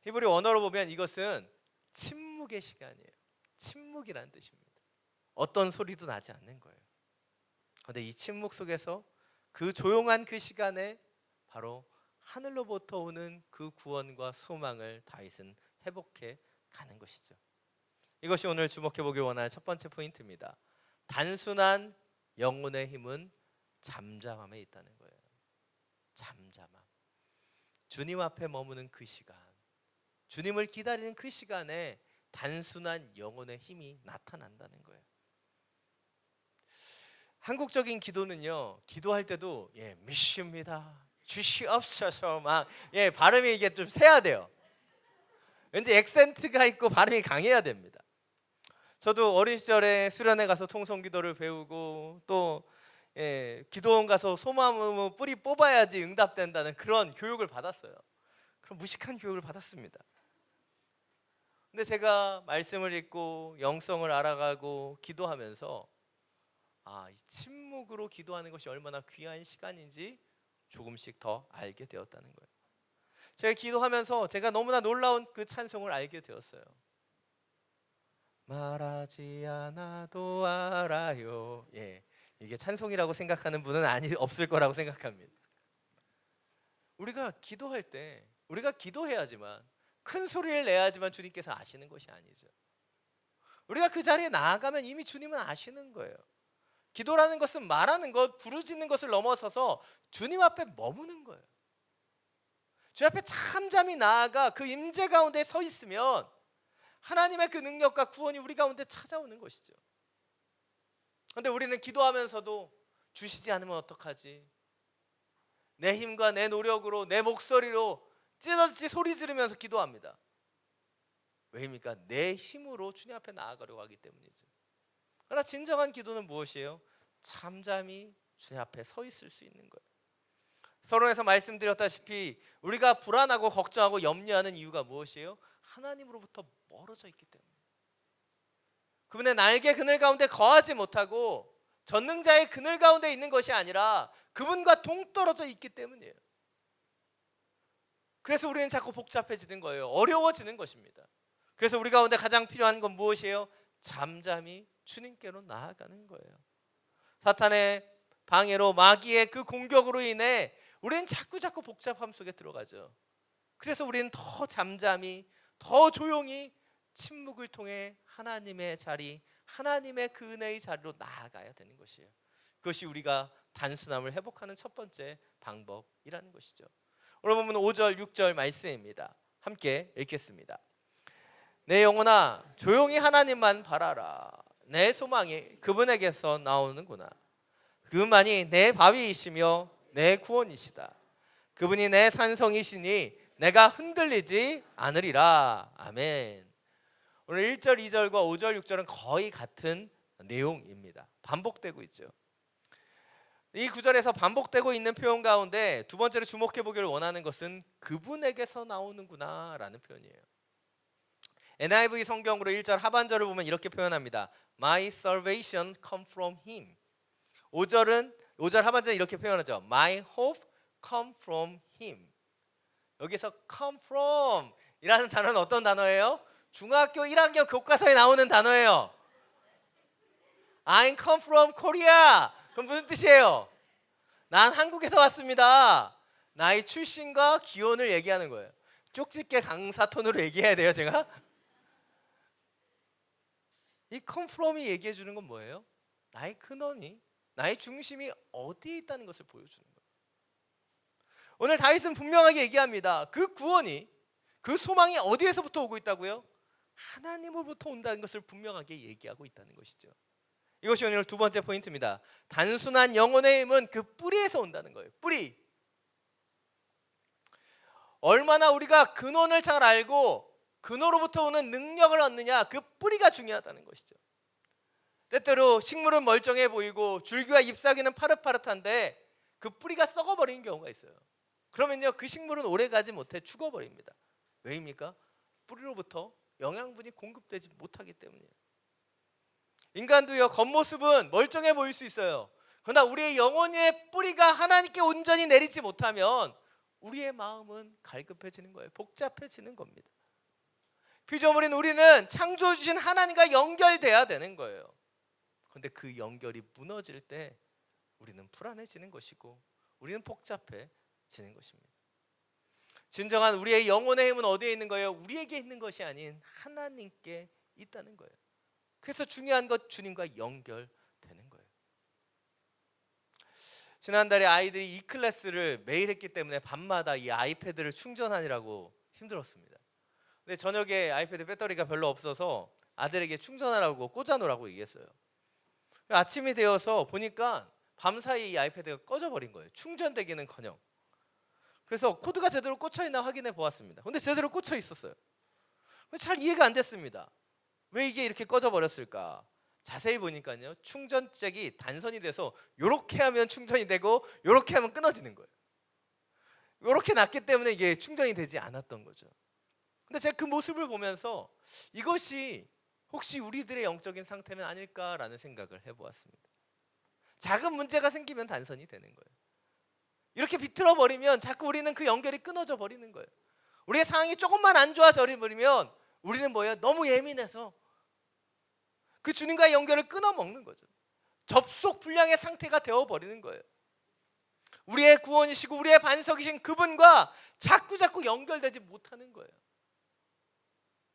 히브리 원어로 보면 이것은 침묵의 시간이에요. 침묵이라는 뜻입니다. 어떤 소리도 나지 않는 거예요. 그런데 이 침묵 속에서 그 조용한 그 시간에 바로 하늘로부터 오는 그 구원과 소망을 다윗은 회복해 가는 것이죠. 이것이 오늘 주목해 보길 원하는 첫 번째 포인트입니다. 단순한 영혼의 힘은 잠잠함에 있다는 거예요. 잠잠함. 주님 앞에 머무는 그 시간, 주님을 기다리는 그 시간에 단순한 영혼의 힘이 나타난다는 거예요. 한국적인 기도는요, 기도할 때도 미십니다, 주시옵소서 막 발음이 이게 좀 세야 돼요. 왠지 액센트가 있고 발음이 강해야 됩니다. 저도 어린 시절에 수련회 가서 통성기도를 배우고 또 기도원 가서 소망으로 뿌리 뽑아야지 응답된다는 그런 교육을 받았어요. 그런 무식한 교육을 받았습니다. 근데 제가 말씀을 읽고 영성을 알아가고 기도하면서 이 침묵으로 기도하는 것이 얼마나 귀한 시간인지 조금씩 더 알게 되었다는 거예요. 제가 기도하면서 제가 너무나 놀라운 그 찬송을 알게 되었어요. 말하지 않아도 알아요. 이게 찬송이라고 생각하는 분은 없을 거라고 생각합니다. 우리가 기도할 때 우리가 기도해야지만, 큰 소리를 내야지만 주님께서 아시는 것이 아니죠. 우리가 그 자리에 나아가면 이미 주님은 아시는 거예요. 기도라는 것은 말하는 것, 부르짖는 것을 넘어서서 주님 앞에 머무는 거예요. 주님 앞에 잠잠히 나아가 그 임재 가운데 서 있으면 하나님의 그 능력과 구원이 우리 가운데 찾아오는 것이죠. 그런데 우리는 기도하면서도 주시지 않으면 어떡하지? 내 힘과 내 노력으로, 내 목소리로 찢어지지 소리 지르면서 기도합니다. 왜입니까? 내 힘으로 주님 앞에 나아가려고 하기 때문이죠. 그러나 진정한 기도는 무엇이에요? 잠잠히 주님 앞에 서 있을 수 있는 거예요. 서론에서 말씀드렸다시피 우리가 불안하고 걱정하고 염려하는 이유가 무엇이에요? 하나님으로부터 멀어져 있기 때문에. 그분의 날개 그늘 가운데 거하지 못하고 전능자의 그늘 가운데 있는 것이 아니라 그분과 동떨어져 있기 때문이에요. 그래서 우리는 자꾸 복잡해지는 거예요. 어려워지는 것입니다. 그래서 우리 가운데 가장 필요한 건 무엇이에요? 잠잠히 주님께로 나아가는 거예요. 사탄의 방해로, 마귀의 그 공격으로 인해 우리는 자꾸 복잡함 속에 들어가죠. 그래서 우리는 더 잠잠히, 더 조용히 침묵을 통해 하나님의 자리, 하나님의 그 은혜의 자리로 나아가야 되는 것이에요. 그것이 우리가 단순함을 회복하는 첫 번째 방법이라는 것이죠. 오늘 보면 5절, 6절 말씀입니다. 함께 읽겠습니다. 내 영혼아 조용히 하나님만 바라라. 내 소망이 그분에게서 나오는구나. 그분만이 내 바위이시며 내 구원이시다. 그분이 내 산성이시니 내가 흔들리지 않으리라. 아멘. 오늘 1절, 2절과 5절, 6절은 거의 같은 내용입니다. 반복되고 있죠. 이 구절에서 반복되고 있는 표현 가운데 두 번째로 주목해 보기를 원하는 것은 그분에게서 나오는구나 라는 표현이에요. NIV 성경으로 1절 하반절을 보면 이렇게 표현합니다. My salvation come from him. 5절 하반절 이렇게 표현하죠. My hope come from him. 여기서 come from 이라는 단어는 어떤 단어예요? 중학교 1학년 교과서에 나오는 단어예요. I come from Korea. 그럼 무슨 뜻이에요? 난 한국에서 왔습니다. 나의 출신과 기원을 얘기하는 거예요. 쪽집게 강사 톤으로 얘기해야 돼요, 제가? 이 come from이 얘기해 주는 건 뭐예요? 나의 근원이, 나의 중심이 어디에 있다는 것을 보여주는 거예요. 오늘 다윗은 분명하게 얘기합니다. 그 구원이, 그 소망이 어디에서부터 오고 있다고요? 하나님으로부터 온다는 것을 분명하게 얘기하고 있다는 것이죠. 이것이 오늘 두 번째 포인트입니다. 단순한 영혼의 힘은 그 뿌리에서 온다는 거예요. 뿌리. 얼마나 우리가 근원을 잘 알고 근원으로부터 오는 능력을 얻느냐, 그 뿌리가 중요하다는 것이죠. 때때로 식물은 멀쩡해 보이고 줄기와 잎사귀는 파릇파릇한데 그 뿌리가 썩어버리는 경우가 있어요. 그러면요, 그 식물은 오래가지 못해 죽어버립니다. 왜입니까? 뿌리로부터 영양분이 공급되지 못하기 때문이에요. 인간도요, 겉모습은 멀쩡해 보일 수 있어요. 그러나 우리의 영혼의 뿌리가 하나님께 온전히 내리지 못하면 우리의 마음은 갈급해지는 거예요. 복잡해지는 겁니다. 피조물인 우리는 창조해 주신 하나님과 연결돼야 되는 거예요. 그런데 그 연결이 무너질 때 우리는 불안해지는 것이고 우리는 복잡해지는 것입니다. 진정한 우리의 영혼의 힘은 어디에 있는 거예요? 우리에게 있는 것이 아닌 하나님께 있다는 거예요. 그래서 중요한 것, 주님과 연결되는 거예요. 지난달에 아이들이 이 클래스를 매일 했기 때문에 밤마다 이 아이패드를 충전하느라고 힘들었습니다. 근데 저녁에 아이패드 배터리가 별로 없어서 아들에게 충전하라고 꽂아놓으라고 얘기했어요. 아침이 되어서 보니까 밤사이 이 아이패드가 꺼져버린 거예요. 충전되기는커녕. 그래서 코드가 제대로 꽂혀있나 확인해 보았습니다. 근데 제대로 꽂혀 있었어요. 잘 이해가 안 됐습니다. 왜 이게 이렇게 꺼져버렸을까? 자세히 보니까요, 충전잭이 단선이 돼서 이렇게 하면 충전이 되고 이렇게 하면 끊어지는 거예요. 이렇게 놨기 때문에 이게 충전이 되지 않았던 거죠. 근데 제가 그 모습을 보면서 이것이 혹시 우리들의 영적인 상태는 아닐까라는 생각을 해보았습니다. 작은 문제가 생기면 단선이 되는 거예요. 이렇게 비틀어 버리면 자꾸 우리는 그 연결이 끊어져 버리는 거예요. 우리의 상황이 조금만 안 좋아져 버리면 우리는 뭐예요? 너무 예민해서 그 주님과의 연결을 끊어먹는 거죠. 접속 불량의 상태가 되어버리는 거예요. 우리의 구원이시고 우리의 반석이신 그분과 자꾸 연결되지 못하는 거예요.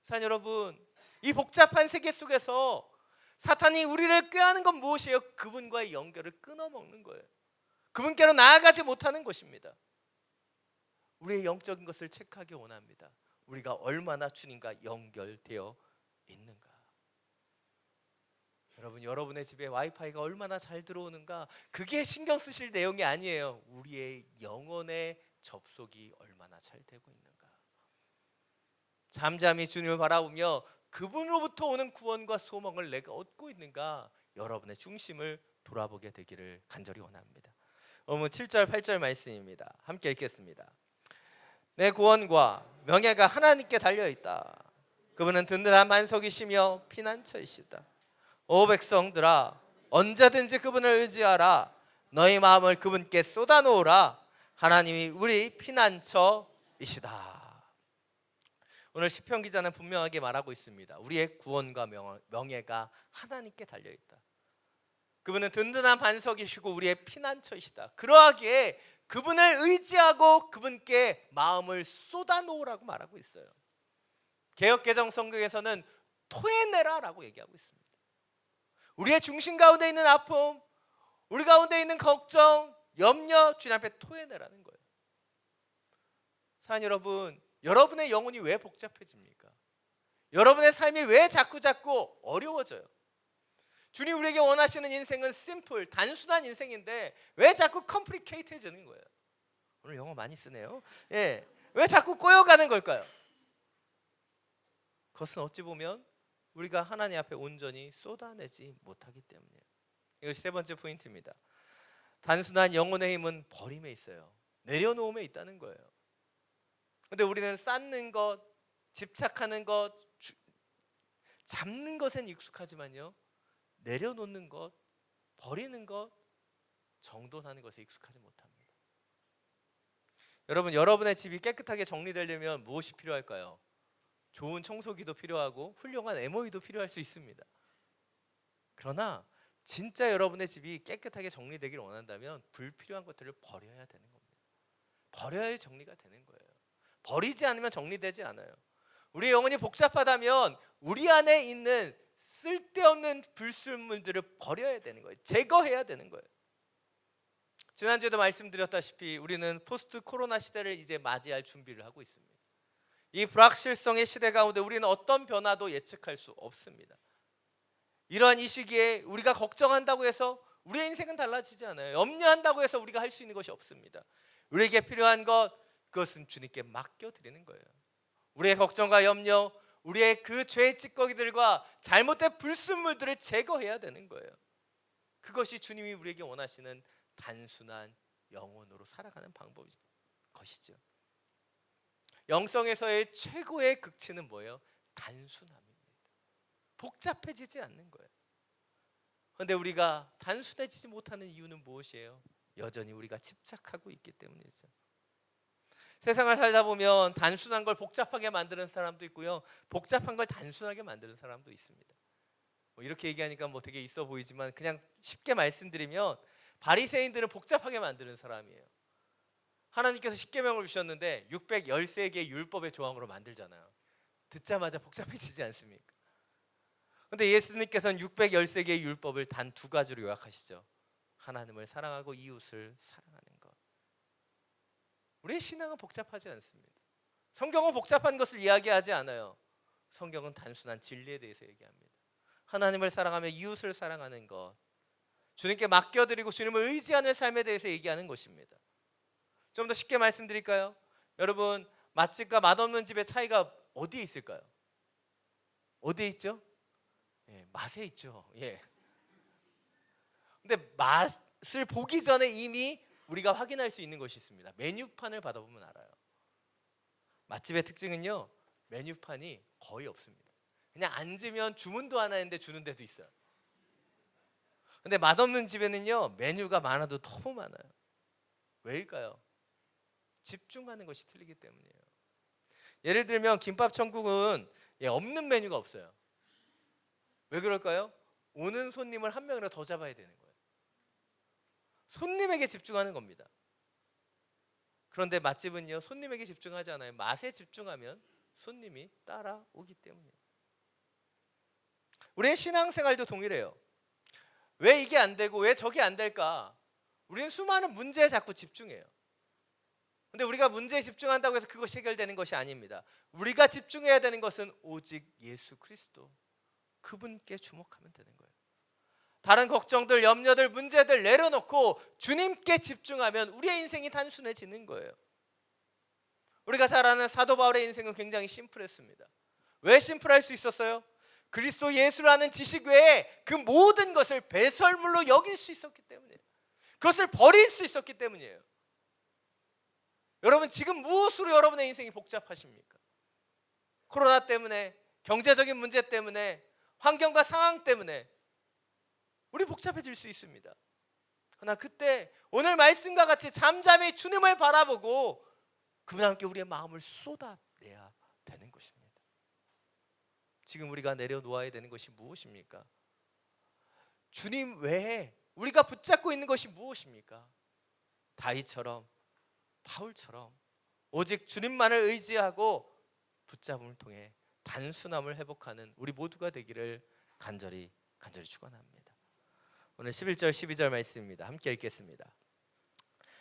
사랑 여러분, 이 복잡한 세계 속에서 사탄이 우리를 꾀하는 건 무엇이에요? 그분과의 연결을 끊어먹는 거예요. 그분께로 나아가지 못하는 것입니다. 우리의 영적인 것을 체크하기 원합니다. 우리가 얼마나 주님과 연결되어 있는가. 여러분, 여러분의 집에 와이파이가 얼마나 잘 들어오는가, 그게 신경 쓰실 내용이 아니에요. 우리의 영혼의 접속이 얼마나 잘 되고 있는가. 잠잠히 주님을 바라보며 그분으로부터 오는 구원과 소망을 내가 얻고 있는가, 여러분의 중심을 돌아보게 되기를 간절히 원합니다. 오늘 7절 8절 말씀입니다. 함께 읽겠습니다. 내 구원과 명예가 하나님께 달려있다. 그분은 든든한 반석이시며 피난처이시다. 오 백성들아, 언제든지 그분을 의지하라. 너희 마음을 그분께 쏟아놓으라. 하나님이 우리 피난처이시다. 오늘 시편 기자는 분명하게 말하고 있습니다. 우리의 구원과 명예가 하나님께 달려있다. 그분은 든든한 반석이시고 우리의 피난처이시다. 그러하기에 그분을 의지하고 그분께 마음을 쏟아놓으라고 말하고 있어요. 개역개정 성경에서는 토해내라라고 얘기하고 있습니다. 우리의 중심 가운데 있는 아픔, 우리 가운데 있는 걱정, 염려, 주님 앞에 토해내라는 거예요. 사랑하는 여러분, 여러분의 영혼이 왜 복잡해집니까? 여러분의 삶이 왜 자꾸 어려워져요? 주님 우리에게 원하시는 인생은 심플, 단순한 인생인데 왜 자꾸 컴플리케이트해지는 거예요? 오늘 영어 많이 쓰네요. 예, 왜 자꾸 꼬여가는 걸까요? 그것은 어찌 보면 우리가 하나님 앞에 온전히 쏟아내지 못하기 때문이에요. 이것이 세 번째 포인트입니다. 단순한 영혼의 힘은 버림에 있어요. 내려놓음에 있다는 거예요. 그런데 우리는 쌓는 것, 집착하는 것, 잡는 것엔 익숙하지만요, 내려놓는 것, 버리는 것, 정돈하는 것에 익숙하지 못합니다. 여러분, 여러분의 집이 깨끗하게 정리되려면 무엇이 필요할까요? 좋은 청소기도 필요하고 훌륭한 MOE도 필요할 수 있습니다. 그러나 진짜 여러분의 집이 깨끗하게 정리되기를 원한다면 불필요한 것들을 버려야 되는 겁니다. 버려야 정리가 되는 거예요. 버리지 않으면 정리되지 않아요. 우리 영혼이 복잡하다면 우리 안에 있는 쓸데없는 불순물들을 버려야 되는 거예요. 제거해야 되는 거예요. 지난주에도 말씀드렸다시피 우리는 포스트 코로나 시대를 이제 맞이할 준비를 하고 있습니다. 이 불확실성의 시대 가운데 우리는 어떤 변화도 예측할 수 없습니다. 이러한 이 시기에 우리가 걱정한다고 해서 우리의 인생은 달라지지 않아요. 염려한다고 해서 우리가 할 수 있는 것이 없습니다. 우리에게 필요한 것, 그것은 주님께 맡겨드리는 거예요. 우리의 걱정과 염려, 우리의 그 죄의 찌꺼기들과 잘못된 불순물들을 제거해야 되는 거예요. 그것이 주님이 우리에게 원하시는 단순한 영혼으로 살아가는 방법인 것이죠. 영성에서의 최고의 극치는 뭐예요? 단순함입니다. 복잡해지지 않는 거예요. 그런데 우리가 단순해지지 못하는 이유는 무엇이에요? 여전히 우리가 집착하고 있기 때문이죠. 세상을 살다 보면 단순한 걸 복잡하게 만드는 사람도 있고요, 복잡한 걸 단순하게 만드는 사람도 있습니다. 이렇게 얘기하니까 되게 있어 보이지만 그냥 쉽게 말씀드리면 바리새인들은 복잡하게 만드는 사람이에요. 하나님께서 십계명을 주셨는데 613개의 율법의 조항으로 만들잖아요. 듣자마자 복잡해지지 않습니까? 그런데 예수님께서는 613개의 율법을 단 두 가지로 요약하시죠. 하나님을 사랑하고 이웃을 사랑하는 것. 우리의 신앙은 복잡하지 않습니다. 성경은 복잡한 것을 이야기하지 않아요. 성경은 단순한 진리에 대해서 얘기합니다. 하나님을 사랑하며 이웃을 사랑하는 것, 주님께 맡겨드리고 주님을 의지하는 삶에 대해서 얘기하는 것입니다. 좀 더 쉽게 말씀드릴까요? 여러분, 맛집과 맛없는 집의 차이가 어디에 있을까요? 어디에 있죠? 맛에 있죠. 근데 맛을 보기 전에 이미 우리가 확인할 수 있는 것이 있습니다. 메뉴판을 받아보면 알아요. 맛집의 특징은요, 메뉴판이 거의 없습니다. 그냥 앉으면 주문도 안 하는데 주는 데도 있어요. 근데 맛없는 집에는요, 메뉴가 많아도 너무 많아요. 왜일까요? 집중하는 것이 틀리기 때문이에요. 예를 들면 김밥 천국은 없는 메뉴가 없어요. 왜 그럴까요? 오는 손님을 한 명이라도 더 잡아야 되는 거예요. 손님에게 집중하는 겁니다. 그런데 맛집은요, 손님에게 집중하지 않아요. 맛에 집중하면 손님이 따라오기 때문이에요. 우리의 신앙생활도 동일해요. 왜 이게 안 되고 왜 저게 안 될까? 우리는 수많은 문제에 자꾸 집중해요. 근데 우리가 문제에 집중한다고 해서 그것이 해결되는 것이 아닙니다. 우리가 집중해야 되는 것은 오직 예수 그리스도, 그분께 주목하면 되는 거예요. 다른 걱정들, 염려들, 문제들 내려놓고 주님께 집중하면 우리의 인생이 단순해지는 거예요. 우리가 잘 아는 사도 바울의 인생은 굉장히 심플했습니다. 왜 심플할 수 있었어요? 그리스도 예수라는 지식 외에 그 모든 것을 배설물로 여길 수 있었기 때문이에요. 그것을 버릴 수 있었기 때문이에요. 여러분, 지금 무엇으로 여러분의 인생이 복잡하십니까? 코로나 때문에, 경제적인 문제 때문에, 환경과 상황 때문에 우리 복잡해질 수 있습니다. 그러나 그때 오늘 말씀과 같이 잠잠히 주님을 바라보고 그분 함께 우리의 마음을 쏟아내야 되는 것입니다. 지금 우리가 내려놓아야 되는 것이 무엇입니까? 주님 외에 우리가 붙잡고 있는 것이 무엇입니까? 다윗처럼, 바울처럼 오직 주님만을 의지하고 붙잡음을 통해 단순함을 회복하는 우리 모두가 되기를 간절히 축원합니다. 오늘 11절 12절 말씀입니다. 함께 읽겠습니다.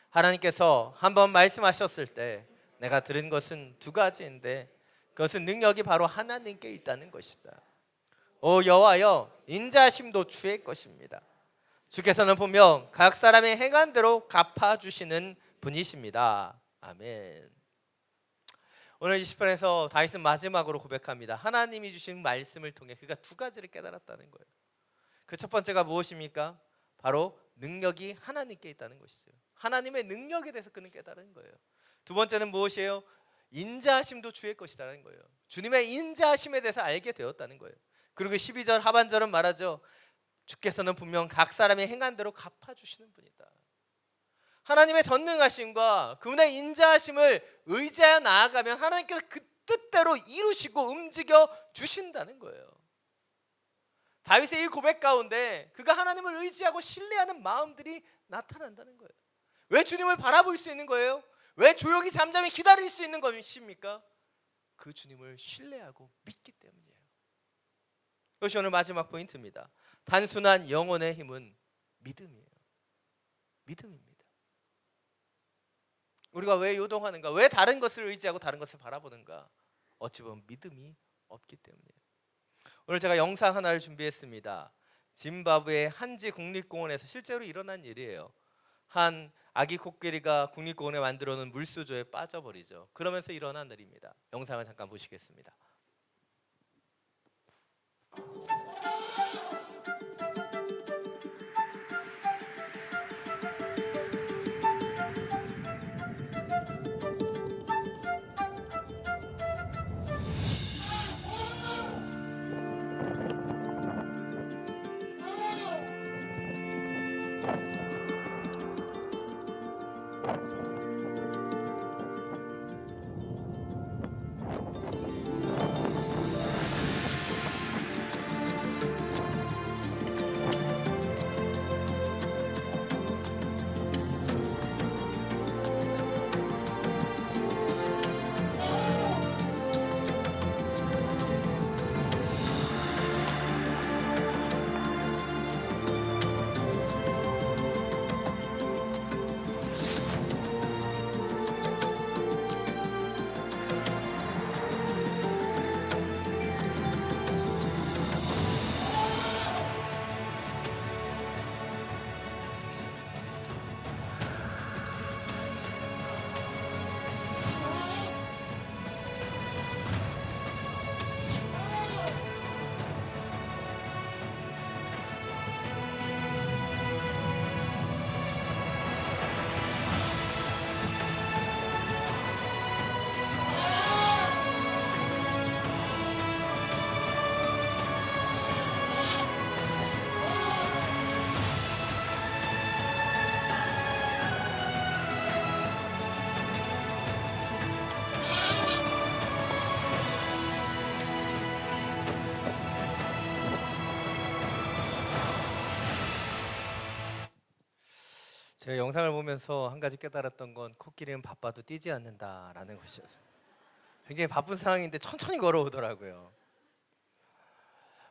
하나님께서 한번 말씀하셨을 때 내가 들은 것은 두 가지인데 그것은 능력이 바로 하나님께 있다는 것이다. 오 여호와여, 인자하심도 주의 것입니다. 주께서는 분명 각 사람의 행한 대로 갚아주시는 분이십니다. 아멘. 오늘 20편에서 다윗은 마지막으로 고백합니다. 하나님이 주신 말씀을 통해 그가 두 가지를 깨달았다는 거예요. 그 첫 번째가 무엇입니까? 바로 능력이 하나님께 있다는 것이죠. 하나님의 능력에 대해서 그는 깨달은 거예요. 두 번째는 무엇이에요? 인자하심도 주의 것이라는 거예요. 주님의 인자하심에 대해서 알게 되었다는 거예요. 그리고 12절 하반절은 말하죠. 주께서는 분명 각 사람의 행한 대로 갚아주시는 분이다. 하나님의 전능하심과 그분의 인자하심을 의지하여 나아가면 하나님께서 그 뜻대로 이루시고 움직여 주신다는 거예요. 다윗의 이 고백 가운데 그가 하나님을 의지하고 신뢰하는 마음들이 나타난다는 거예요. 왜 주님을 바라볼 수 있는 거예요? 왜 조용히 잠잠히 기다릴 수 있는 것입니까? 그 주님을 신뢰하고 믿기 때문이에요. 이것이 오늘 마지막 포인트입니다. 단순한 영혼의 힘은 믿음이에요. 믿음입니다. 우리가 왜 요동하는가? 왜 다른 것을 의지하고 다른 것을 바라보는가? 어찌 보면 믿음이 없기 때문이에요. 오늘 제가 영상 하나를 준비했습니다. 짐바브웨 한지 국립공원에서 실제로 일어난 일이에요. 한 아기 코끼리가 국립공원에 만들어 놓은 물수조에 빠져버리죠. 그러면서 일어난 일입니다. 영상을 잠깐 보시겠습니다. 제가 영상을 보면서 한 가지 깨달았던 건 코끼리는 바빠도 뛰지 않는다라는 것이었어요. 굉장히 바쁜 상황인데 천천히 걸어오더라고요.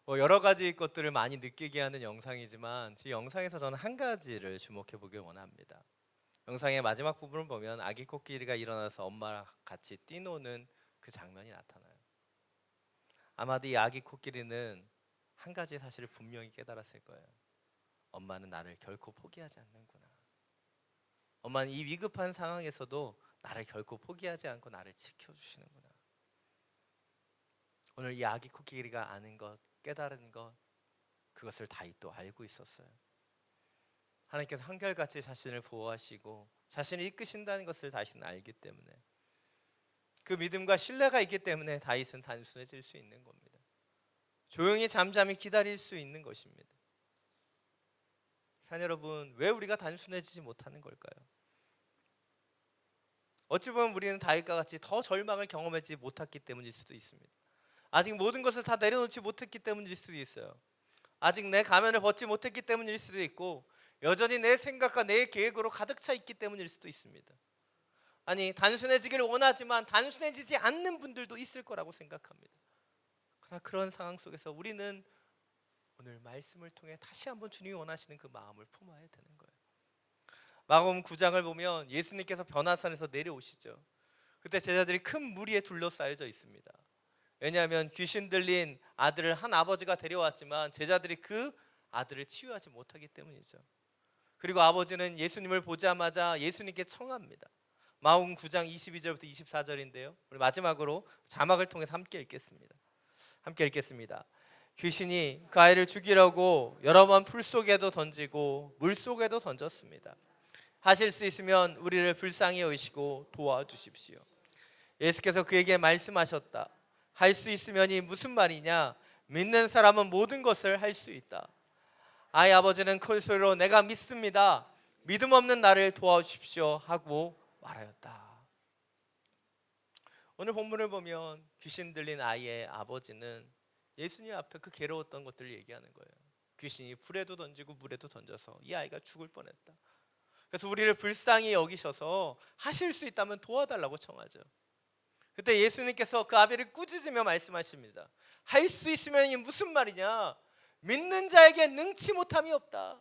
여러 가지 것들을 많이 느끼게 하는 영상이지만 이 영상에서 저는 한 가지를 주목해 보길 원합니다. 영상의 마지막 부분을 보면 아기 코끼리가 일어나서 엄마랑 같이 뛰노는 그 장면이 나타나요. 아마도 이 아기 코끼리는 한 가지 사실을 분명히 깨달았을 거예요. 엄마는 나를 결코 포기하지 않는구나. 엄마는 이 위급한 상황에서도 나를 결코 포기하지 않고 나를 지켜주시는구나. 오늘 이 아기 코끼리가 아는 것, 깨달은 것, 그것을 다윗도 알고 있었어요. 하나님께서 한결같이 자신을 보호하시고 자신을 이끄신다는 것을 다윗은 알기 때문에, 그 믿음과 신뢰가 있기 때문에 다윗은 단순해질 수 있는 겁니다. 조용히 잠잠히 기다릴 수 있는 것입니다. 사랑 여러분, 왜 우리가 단순해지지 못하는 걸까요? 어찌 보면 우리는 다윗과 같이 더 절망을 경험하지 못했기 때문일 수도 있습니다. 아직 모든 것을 다 내려놓지 못했기 때문일 수도 있어요. 아직 내 가면을 벗지 못했기 때문일 수도 있고, 여전히 내 생각과 내 계획으로 가득 차 있기 때문일 수도 있습니다. 아니, 단순해지기를 원하지만 단순해지지 않는 분들도 있을 거라고 생각합니다. 그러나 그런 상황 속에서 우리는 오늘 말씀을 통해 다시 한번 주님이 원하시는 그 마음을 품어야 되는 거예요. 마가복음 9장을 보면 예수님께서 변화산에서 내려오시죠. 그때 제자들이 큰 무리에 둘러싸여져 있습니다. 왜냐하면 귀신 들린 아들을 한 아버지가 데려왔지만 제자들이 그 아들을 치유하지 못하기 때문이죠. 그리고 아버지는 예수님을 보자마자 예수님께 청합니다. 마가복음 9장 22절부터 24절인데요. 우리 마지막으로 자막을 통해서 함께 읽겠습니다. 귀신이 그 아이를 죽이려고 여러 번 풀 속에도 던지고 물 속에도 던졌습니다. 하실 수 있으면 우리를 불쌍히 여기시고 도와주십시오. 예수께서 그에게 말씀하셨다. 할 수 있으면이 무슨 말이냐? 믿는 사람은 모든 것을 할 수 있다. 아이 아버지는 큰 소리로 내가 믿습니다. 믿음 없는 나를 도와주십시오 하고 말하였다. 오늘 본문을 보면 귀신 들린 아이의 아버지는 예수님 앞에 그 괴로웠던 것들을 얘기하는 거예요. 귀신이 불에도 던지고 물에도 던져서 이 아이가 죽을 뻔했다. 그래서 우리를 불쌍히 여기셔서 하실 수 있다면 도와달라고 청하죠. 그때 예수님께서 그 아비를 꾸짖으며 말씀하십니다. 할 수 있으면 이 무슨 말이냐? 믿는 자에게 능치 못함이 없다.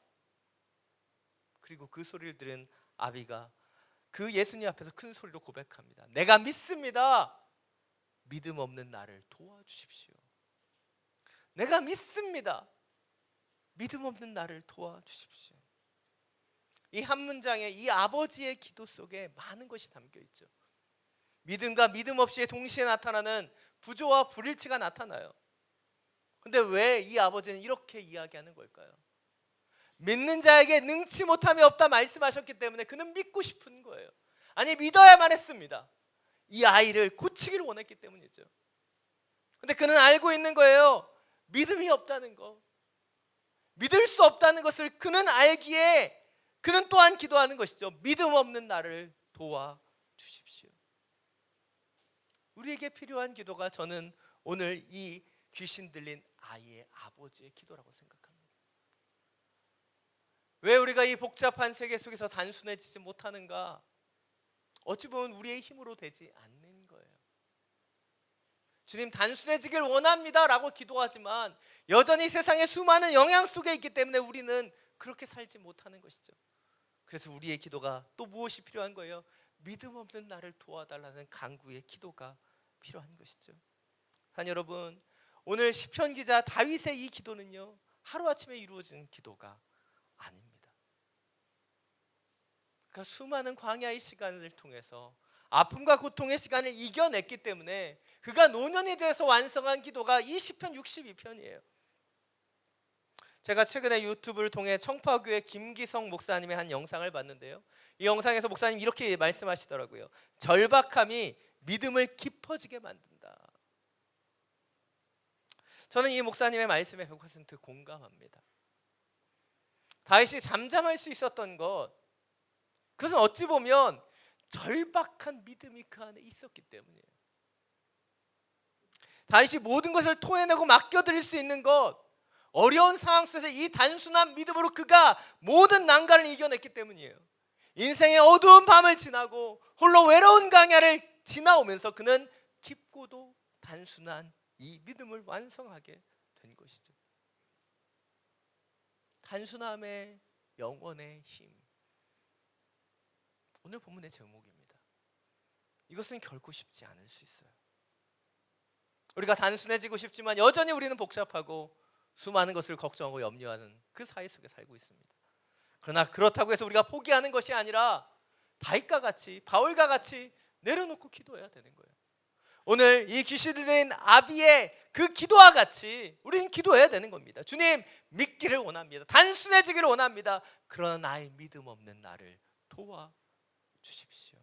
그리고 그 소리를 들은 아비가 그 예수님 앞에서 큰 소리로 고백합니다. 내가 믿습니다. 믿음 없는 나를 도와주십시오. 내가 믿습니다. 믿음 없는 나를 도와주십시오. 이 한 문장에 이 아버지의 기도 속에 많은 것이 담겨 있죠. 믿음과 믿음 없이 동시에 나타나는 부조와 불일치가 나타나요. 근데 왜 이 아버지는 이렇게 이야기하는 걸까요? 믿는 자에게 능치 못함이 없다 말씀하셨기 때문에 그는 믿고 싶은 거예요. 아니, 믿어야만 했습니다. 이 아이를 고치기를 원했기 때문이죠. 근데 그는 알고 있는 거예요. 믿음이 없다는 거, 믿을 수 없다는 것을 그는 알기에 그는 또한 기도하는 것이죠. 믿음 없는 나를 도와주십시오. 우리에게 필요한 기도가 저는 오늘 이 귀신 들린 아이의 아버지의 기도라고 생각합니다. 왜 우리가 이 복잡한 세계 속에서 단순해지지 못하는가? 어찌 보면 우리의 힘으로 되지 않는 거예요. 주님, 단순해지길 원합니다 라고 기도하지만 여전히 세상의 수많은 영향 속에 있기 때문에 우리는 그렇게 살지 못하는 것이죠. 그래서 우리의 기도가 또 무엇이 필요한 거예요? 믿음 없는 나를 도와달라는 간구의 기도가 필요한 것이죠. 한 여러분, 오늘 시편 기자 다윗의 이 기도는요, 하루아침에 이루어진 기도가 아닙니다. 그러니까 수많은 광야의 시간을 통해서 아픔과 고통의 시간을 이겨냈기 때문에 그가 노년이 돼서 완성한 기도가 이 시편 62편이에요. 제가 최근에 유튜브를 통해 청파교회 김기성 목사님의 한 영상을 봤는데요, 이 영상에서 목사님이 이렇게 말씀하시더라고요. 절박함이 믿음을 깊어지게 만든다. 저는 이 목사님의 말씀에 100% 공감합니다. 다윗이 잠잠할 수 있었던 것, 그것은 어찌 보면 절박한 믿음이 그 안에 있었기 때문이에요. 다윗이 모든 것을 토해내고 맡겨드릴 수 있는 것, 어려운 상황 속에서 이 단순한 믿음으로 그가 모든 난관을 이겨냈기 때문이에요. 인생의 어두운 밤을 지나고 홀로 외로운 광야를 지나오면서 그는 깊고도 단순한 이 믿음을 완성하게 된 것이죠. 단순함의 영원의 힘, 오늘 본문의 제목입니다. 이것은 결코 쉽지 않을 수 있어요. 우리가 단순해지고 싶지만 여전히 우리는 복잡하고 수많은 것을 걱정하고 염려하는 그 사회 속에 살고 있습니다. 그러나 그렇다고 해서 우리가 포기하는 것이 아니라 다윗과 같이, 바울과 같이 내려놓고 기도해야 되는 거예요. 오늘 이 귀신 들린 아비의 그 기도와 같이 우리는 기도해야 되는 겁니다. 주님, 믿기를 원합니다. 단순해지기를 원합니다. 그러나 나의 믿음 없는 나를 도와주십시오.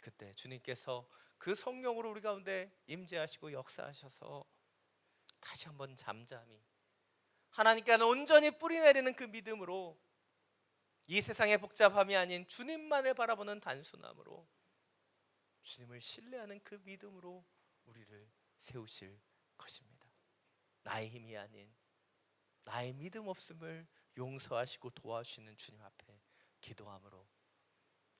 그때 주님께서 그 성령으로 우리 가운데 임재하시고 역사하셔서 다시 한번 잠잠히 하나님께 온전히 뿌리내리는 그 믿음으로, 이 세상의 복잡함이 아닌 주님만을 바라보는 단순함으로, 주님을 신뢰하는 그 믿음으로 우리를 세우실 것입니다. 나의 힘이 아닌 나의 믿음 없음을 용서하시고 도와주시는 주님 앞에 기도함으로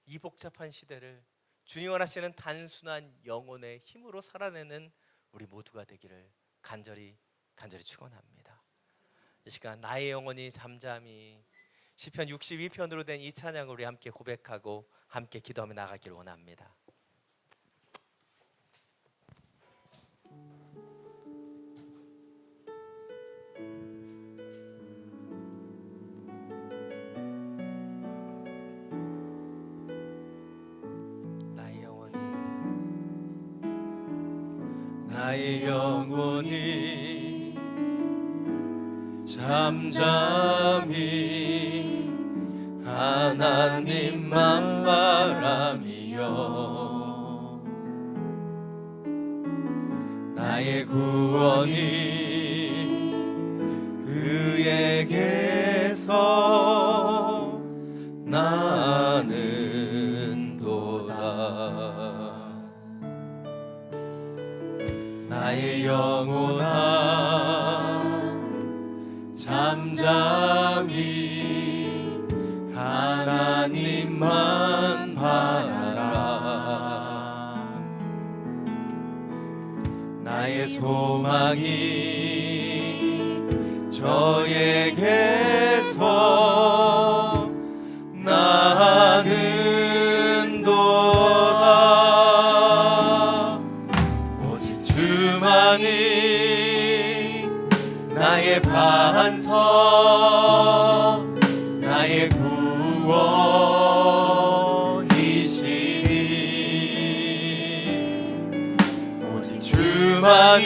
이 복잡한 시대를 주님 원하시는 단순한 영혼의 힘으로 살아내는 우리 모두가 되기를 간절히 축원합니다. 이 시간 나의 영혼이 잠잠히, 시편 62편으로 된 이 찬양을 우리 함께 고백하고 함께 기도하며 나가기를 원합니다. 나의 영혼이 잠잠히 하나님만 바라며 나의 구원이 그에게서 나는 도다. 나의 영혼아 잠잠히 하나님만 바라라. 나의 소망이 저에게서 나는 도다. 오직 주만이 나의 반석, 나의 구 주만이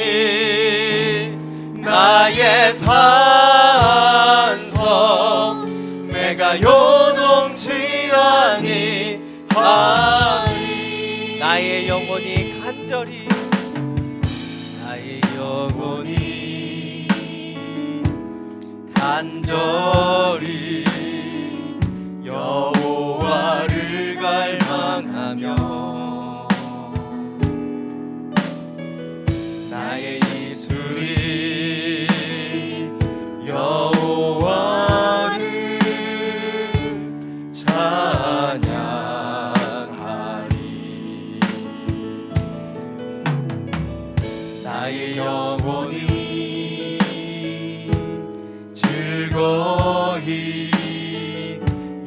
나의 산성 내가 요동치 아니하리 나의 영혼이 간절히 나의 영혼이 간절히 여호와를 갈망하며 나의 이술이 여호와를 찬양하리 나의 영혼이 즐거이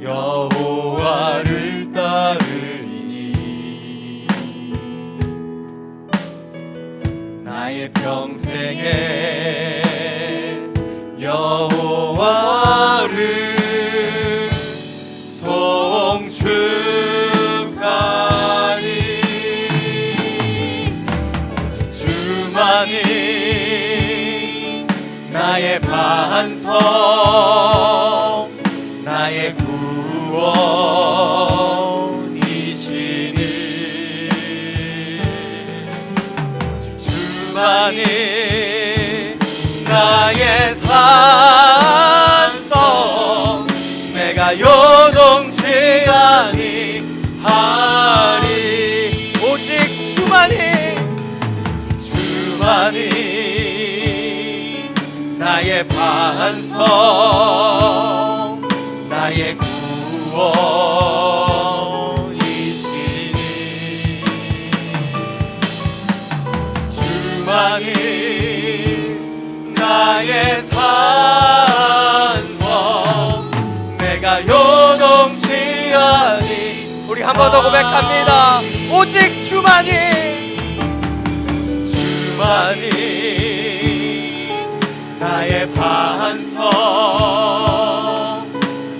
여호와를 따르니 나의 평생에 여호와를 송축하리 오직 주만이 나의 반성 나의 구원이시니 오직 주만이 나의 산성 내가 요동치 아니하리 오직 주만이 나의 반성 나의 구원이시니 주만이 나의 산성 내가 요동치 아니 우리 한 번 더 고백합니다. 오직 주만이 나의 반성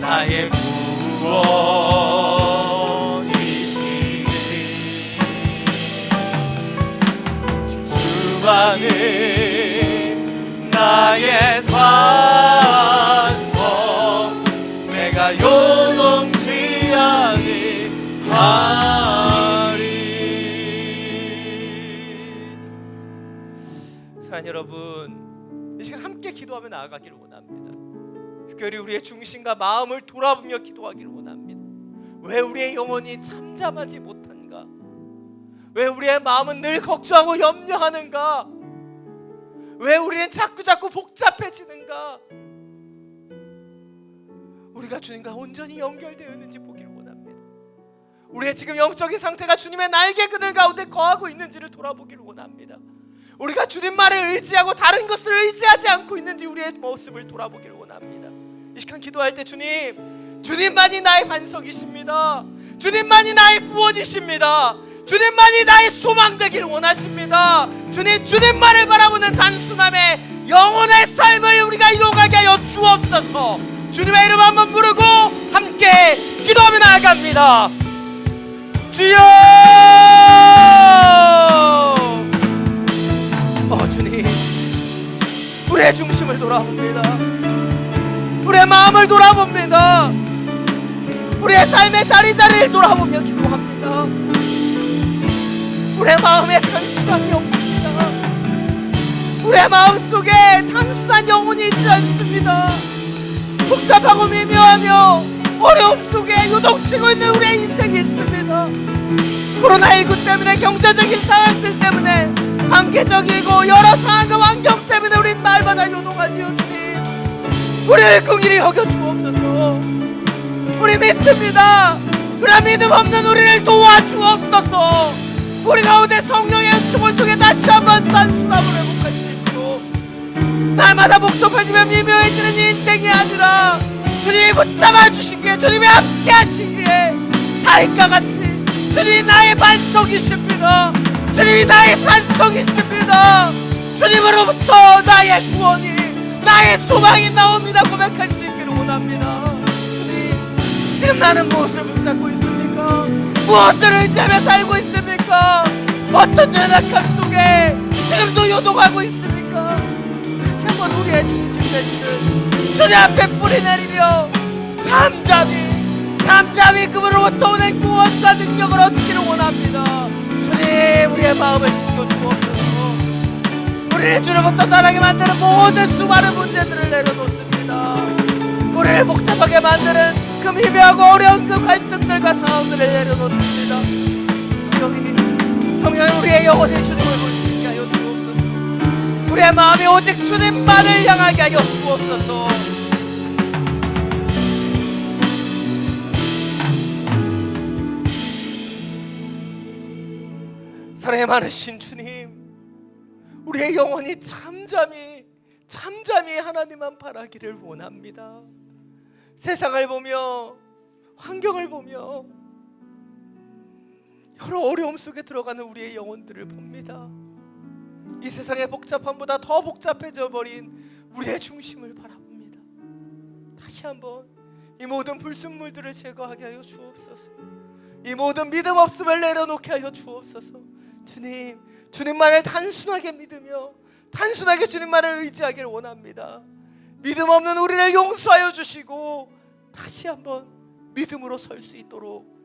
나의 구원이시니 주만이 나의 산성 내가 요동치 아니하리 사랑하는 여러분, 이 시간 함께 기도하며 나아가기를 원합니다. 특별히 우리의 중심과 마음을 돌아보며 기도하기를 원합니다. 왜 우리의 영혼이 잠잠하지 못한가? 왜 우리의 마음은 늘 걱정하고 염려하는가? 왜 우리는 자꾸 복잡해지는가? 우리가 주님과 온전히 연결되어 있는지 보기를 원합니다. 우리의 지금 영적인 상태가 주님의 날개 그늘 가운데 거하고 있는지를 돌아보기를 원합니다. 우리가 주님 말을 의지하고 다른 것을 의지하지 않고 있는지 우리의 모습을 돌아보기를 원합니다. 이 시간 기도할 때 주님만이 나의 반석이십니다. 주님만이 나의 구원이십니다. 주님만이 나의 소망 되기를 원하십니다. 주님만을 바라보는 단순함의 영혼의 삶을 우리가 이루어가게 하여 주옵소서. 주님의 이름 한번 부르고 함께 기도하며 나아갑니다. 주여! 주님, 우리의 중심을 돌아봅니다. 우리의 마음을 돌아봅니다. 우리의 삶의 자리자리를 돌아보며 기도합니다. 우리의 마음에 단순함이 없습니다. 우리의 마음속에 단순한 영혼이 있지 않습니다. 복잡하고 미묘하며 어려움 속에 요동치고 있는 우리의 인생이 있습니다. 코로나19 때문에 경제적인 상황들 때문에 한계적이고 여러 상황과 환경 때문에 우린 날마다 요동하지요. 주님, 우리를 긍휼히 여겨 주옵소서. 우리 믿습니다. 그런 믿음 없는 우리를 도와주옵소서. 우리 가운데 성령의 은총을 통해 다시 한번 단순함을 회복할 수 있도록 날마다 복잡해지며 미묘해지는 인생이 아니라 주님이 붙잡아 주시기에, 주님이 함께 하시기에 다윗과 같이 주님이 나의 반석이십니다. 주님이 나의 산성이십니다. 주님으로부터 나의 구원이, 나의 소망이 나옵니다. 고백할 수 있기를 원합니다. 주님, 지금 나는 무엇을 붙잡고 있습니까? 무엇을 의지하며 살고 있습니까? 어떤 연약함 속에 속에 지금도 요동하고 있습니까? 다시 한번 우리의 중심 되시는 주님 앞에 뿌리 내리며 잠잠히 그분으로부터 오는 구원과 능력을 얻기를 원합니다. 주님, 우리의 마음을 지켜주옵소서. 우리를 주님부터 떠나게 만드는 모든 수많은 문제들을 내려놓습니다. 우리를 복잡하게 만드는 그 미묘하고 어려운 그 갈등들과 상황들을 내려놓습니다. 성령이 우리의 영혼이 주님을 볼 수 있게 하여 주옵소서. 우리의 마음이 오직 주님만을 향하게 하여 주옵소서. 사랑의 많으신 주님, 우리의 영혼이 잠잠히 하나님만 바라기를 원합니다. 세상을 보며 환경을 보며 여러 어려움 속에 들어가는 우리의 영혼들을 봅니다. 이 세상의 복잡함보다 더 복잡해져 버린 우리의 중심을 바라봅니다. 다시 한번 이 모든 불순물들을 제거하게 하여 주옵소서. 이 모든 믿음 없음을 내려놓게 하여 주옵소서. 주님, 주님만을 단순하게 믿으며 단순하게 주님만을 의지하기를 원합니다. 믿음 없는 우리를 용서하여 주시고 다시 한번 믿음으로 설 수 있도록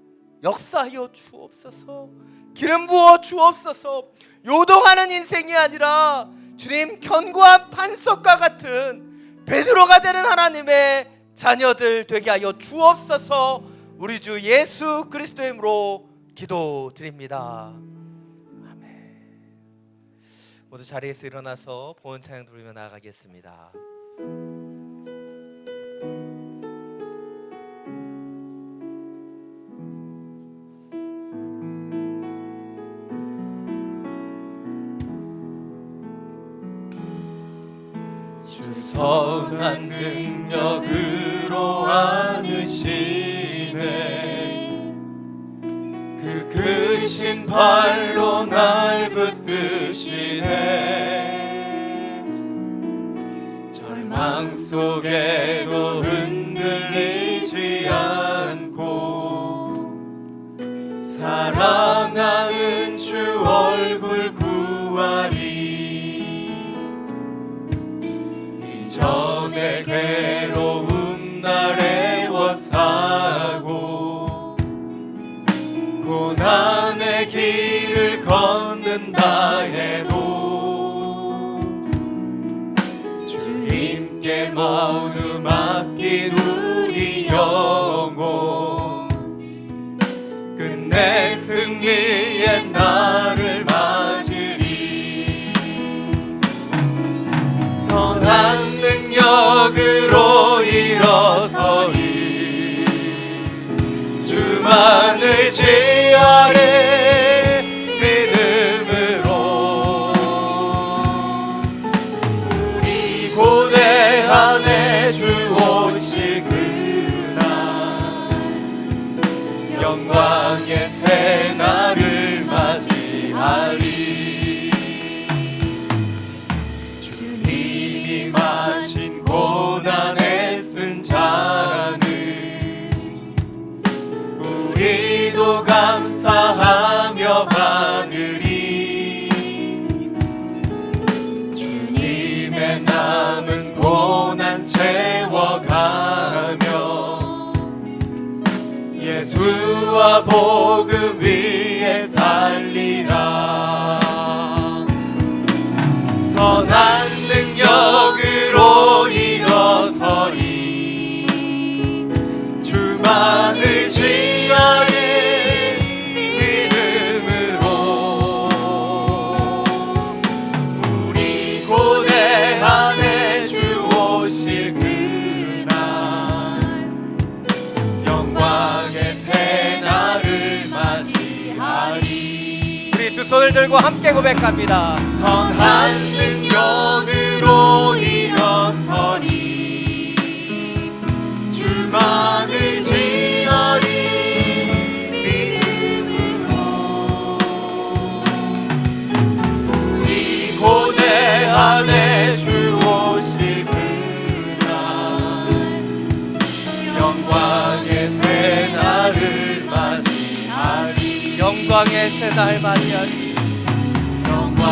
역사하여 주옵소서. 기름 부어 주옵소서. 요동하는 인생이 아니라 주님 견고한 반석과 같은 베드로가 되는 하나님의 자녀들 되게 하여 주옵소서. 우리 주 예수 그리스도의 이름으로 기도드립니다. 아멘. 모두 자리에서 일어나서 보은 찬양 부르며 나아가겠습니다. 주 선한 능력으로 안으시네. 그 크신 발로 날 붙드시네. 절망 속에도 흔들리지 않고 사랑하는 주 얼굴 구하리. 전에 괴로움 날 애워싸고 고난의 길을 걷는다 해도 주님께 모두 맡긴 우리 영혼 끝내 승리의 날을 맞으리. 선한 능력으로 일어서리. 주만 의지하리. 믿음으로 우리 고대한에 주 오실 그날 영광의 새 날을 맞이하리. 주님이 마신 고난에 쓴 자라는 우리도 감사하며 받으리. 주님의 남은 고난 채워가며 예수와 복음 위에 살리라. 선한 능력으로 일어서리. 주만 의지하리. 믿음으로 우리 고대한에 주 오실 그날 영광의 새 날을 맞이하리. 우리 두 손을 들고 함께 고백합니다. 선한 능력으로 일어서리. 주만 의지하리. 믿음으로 우리 고대한에 주 오실 그날 영광의 새 날을 맞이하리. 영광의 새 날 맞이하리. 영광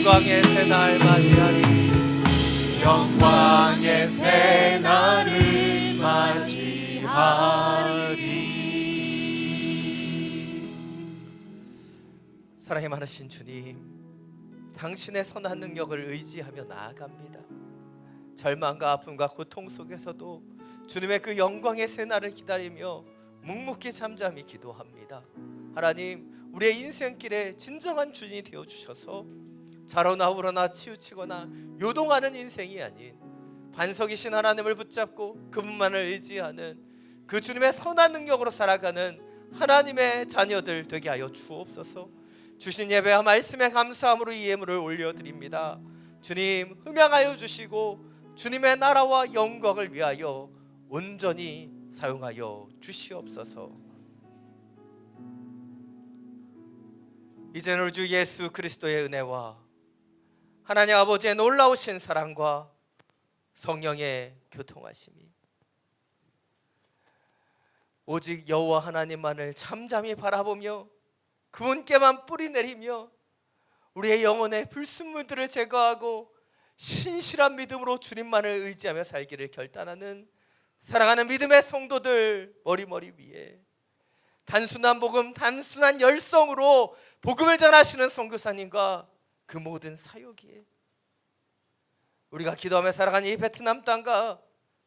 영광의 새날 맞이하리. 영광의 새날을 맞이하리. 사랑이 많으신 주님, 당신의 선한 능력을 의지하며 나아갑니다. 절망과 아픔과 고통 속에서도 주님의 그 영광의 새날을 기다리며 묵묵히 잠잠히 기도합니다. 하나님, 우리의 인생길에 진정한 주인이 되어주셔서 자로나 우러나 치우치거나 요동하는 인생이 아닌 반석이신 하나님을 붙잡고 그분만을 의지하는 그 주님의 선한 능력으로 살아가는 하나님의 자녀들 되게 하여 주옵소서. 주신 예배와 말씀에 감사함으로 이 예물을 올려드립니다. 주님, 흠양하여 주시고 주님의 나라와 영광을 위하여 온전히 사용하여 주시옵소서. 이제는 우리 주 예수 그리스도의 은혜와 하나님 아버지의 놀라우신 사랑과 성령의 교통하심이 오직 여호와 하나님만을 잠잠히 바라보며 그분께만 뿌리 내리며 우리의 영혼의 불순물들을 제거하고 신실한 믿음으로 주님만을 의지하며 살기를 결단하는 사랑하는 믿음의 성도들 머리머리 위에 단순한 복음, 단순한 열성으로 복음을 전하시는 선교사님과 그 모든 사역이에 우리가 기도하며 살아가는 이 베트남 땅과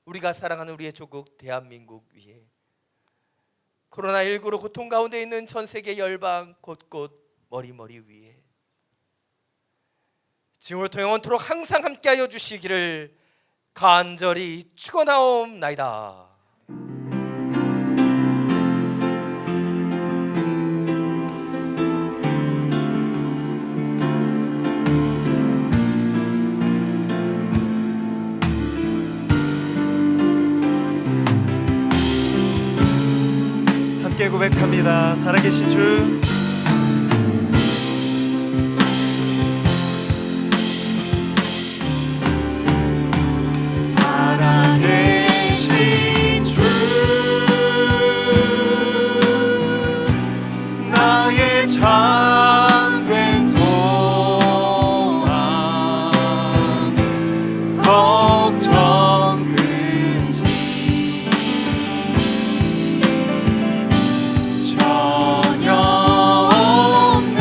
우리가 사랑하는 우리의 조국 대한민국 위에 코로나19로 고통 가운데 있는 전 세계 열방 곳곳 머리머리 위에 지금부터 영원토록 항상 함께하여 주시기를 간절히 축원하옵나이다. 함께 고백합니다. 살아계신 주, 살아계신 주, 나의 참된 소망, 걱정 근심 전혀 없네.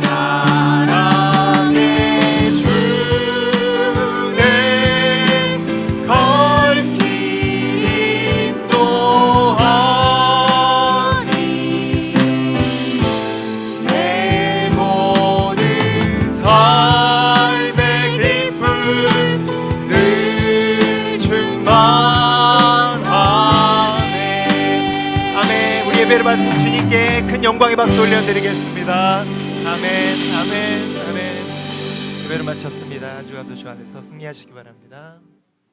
사랑의 주내 걸 길이 또하니 내 모든 삶의 기쁨 늘 충만하네. 아멘. 우리 예배를 받으신 주님께 큰 영광의 박수 올려드리겠습니다. 아멘, 아멘, 아멘. 예배를 마쳤습니다. 한 주간도 주 안에서 승리하시기 바랍니다.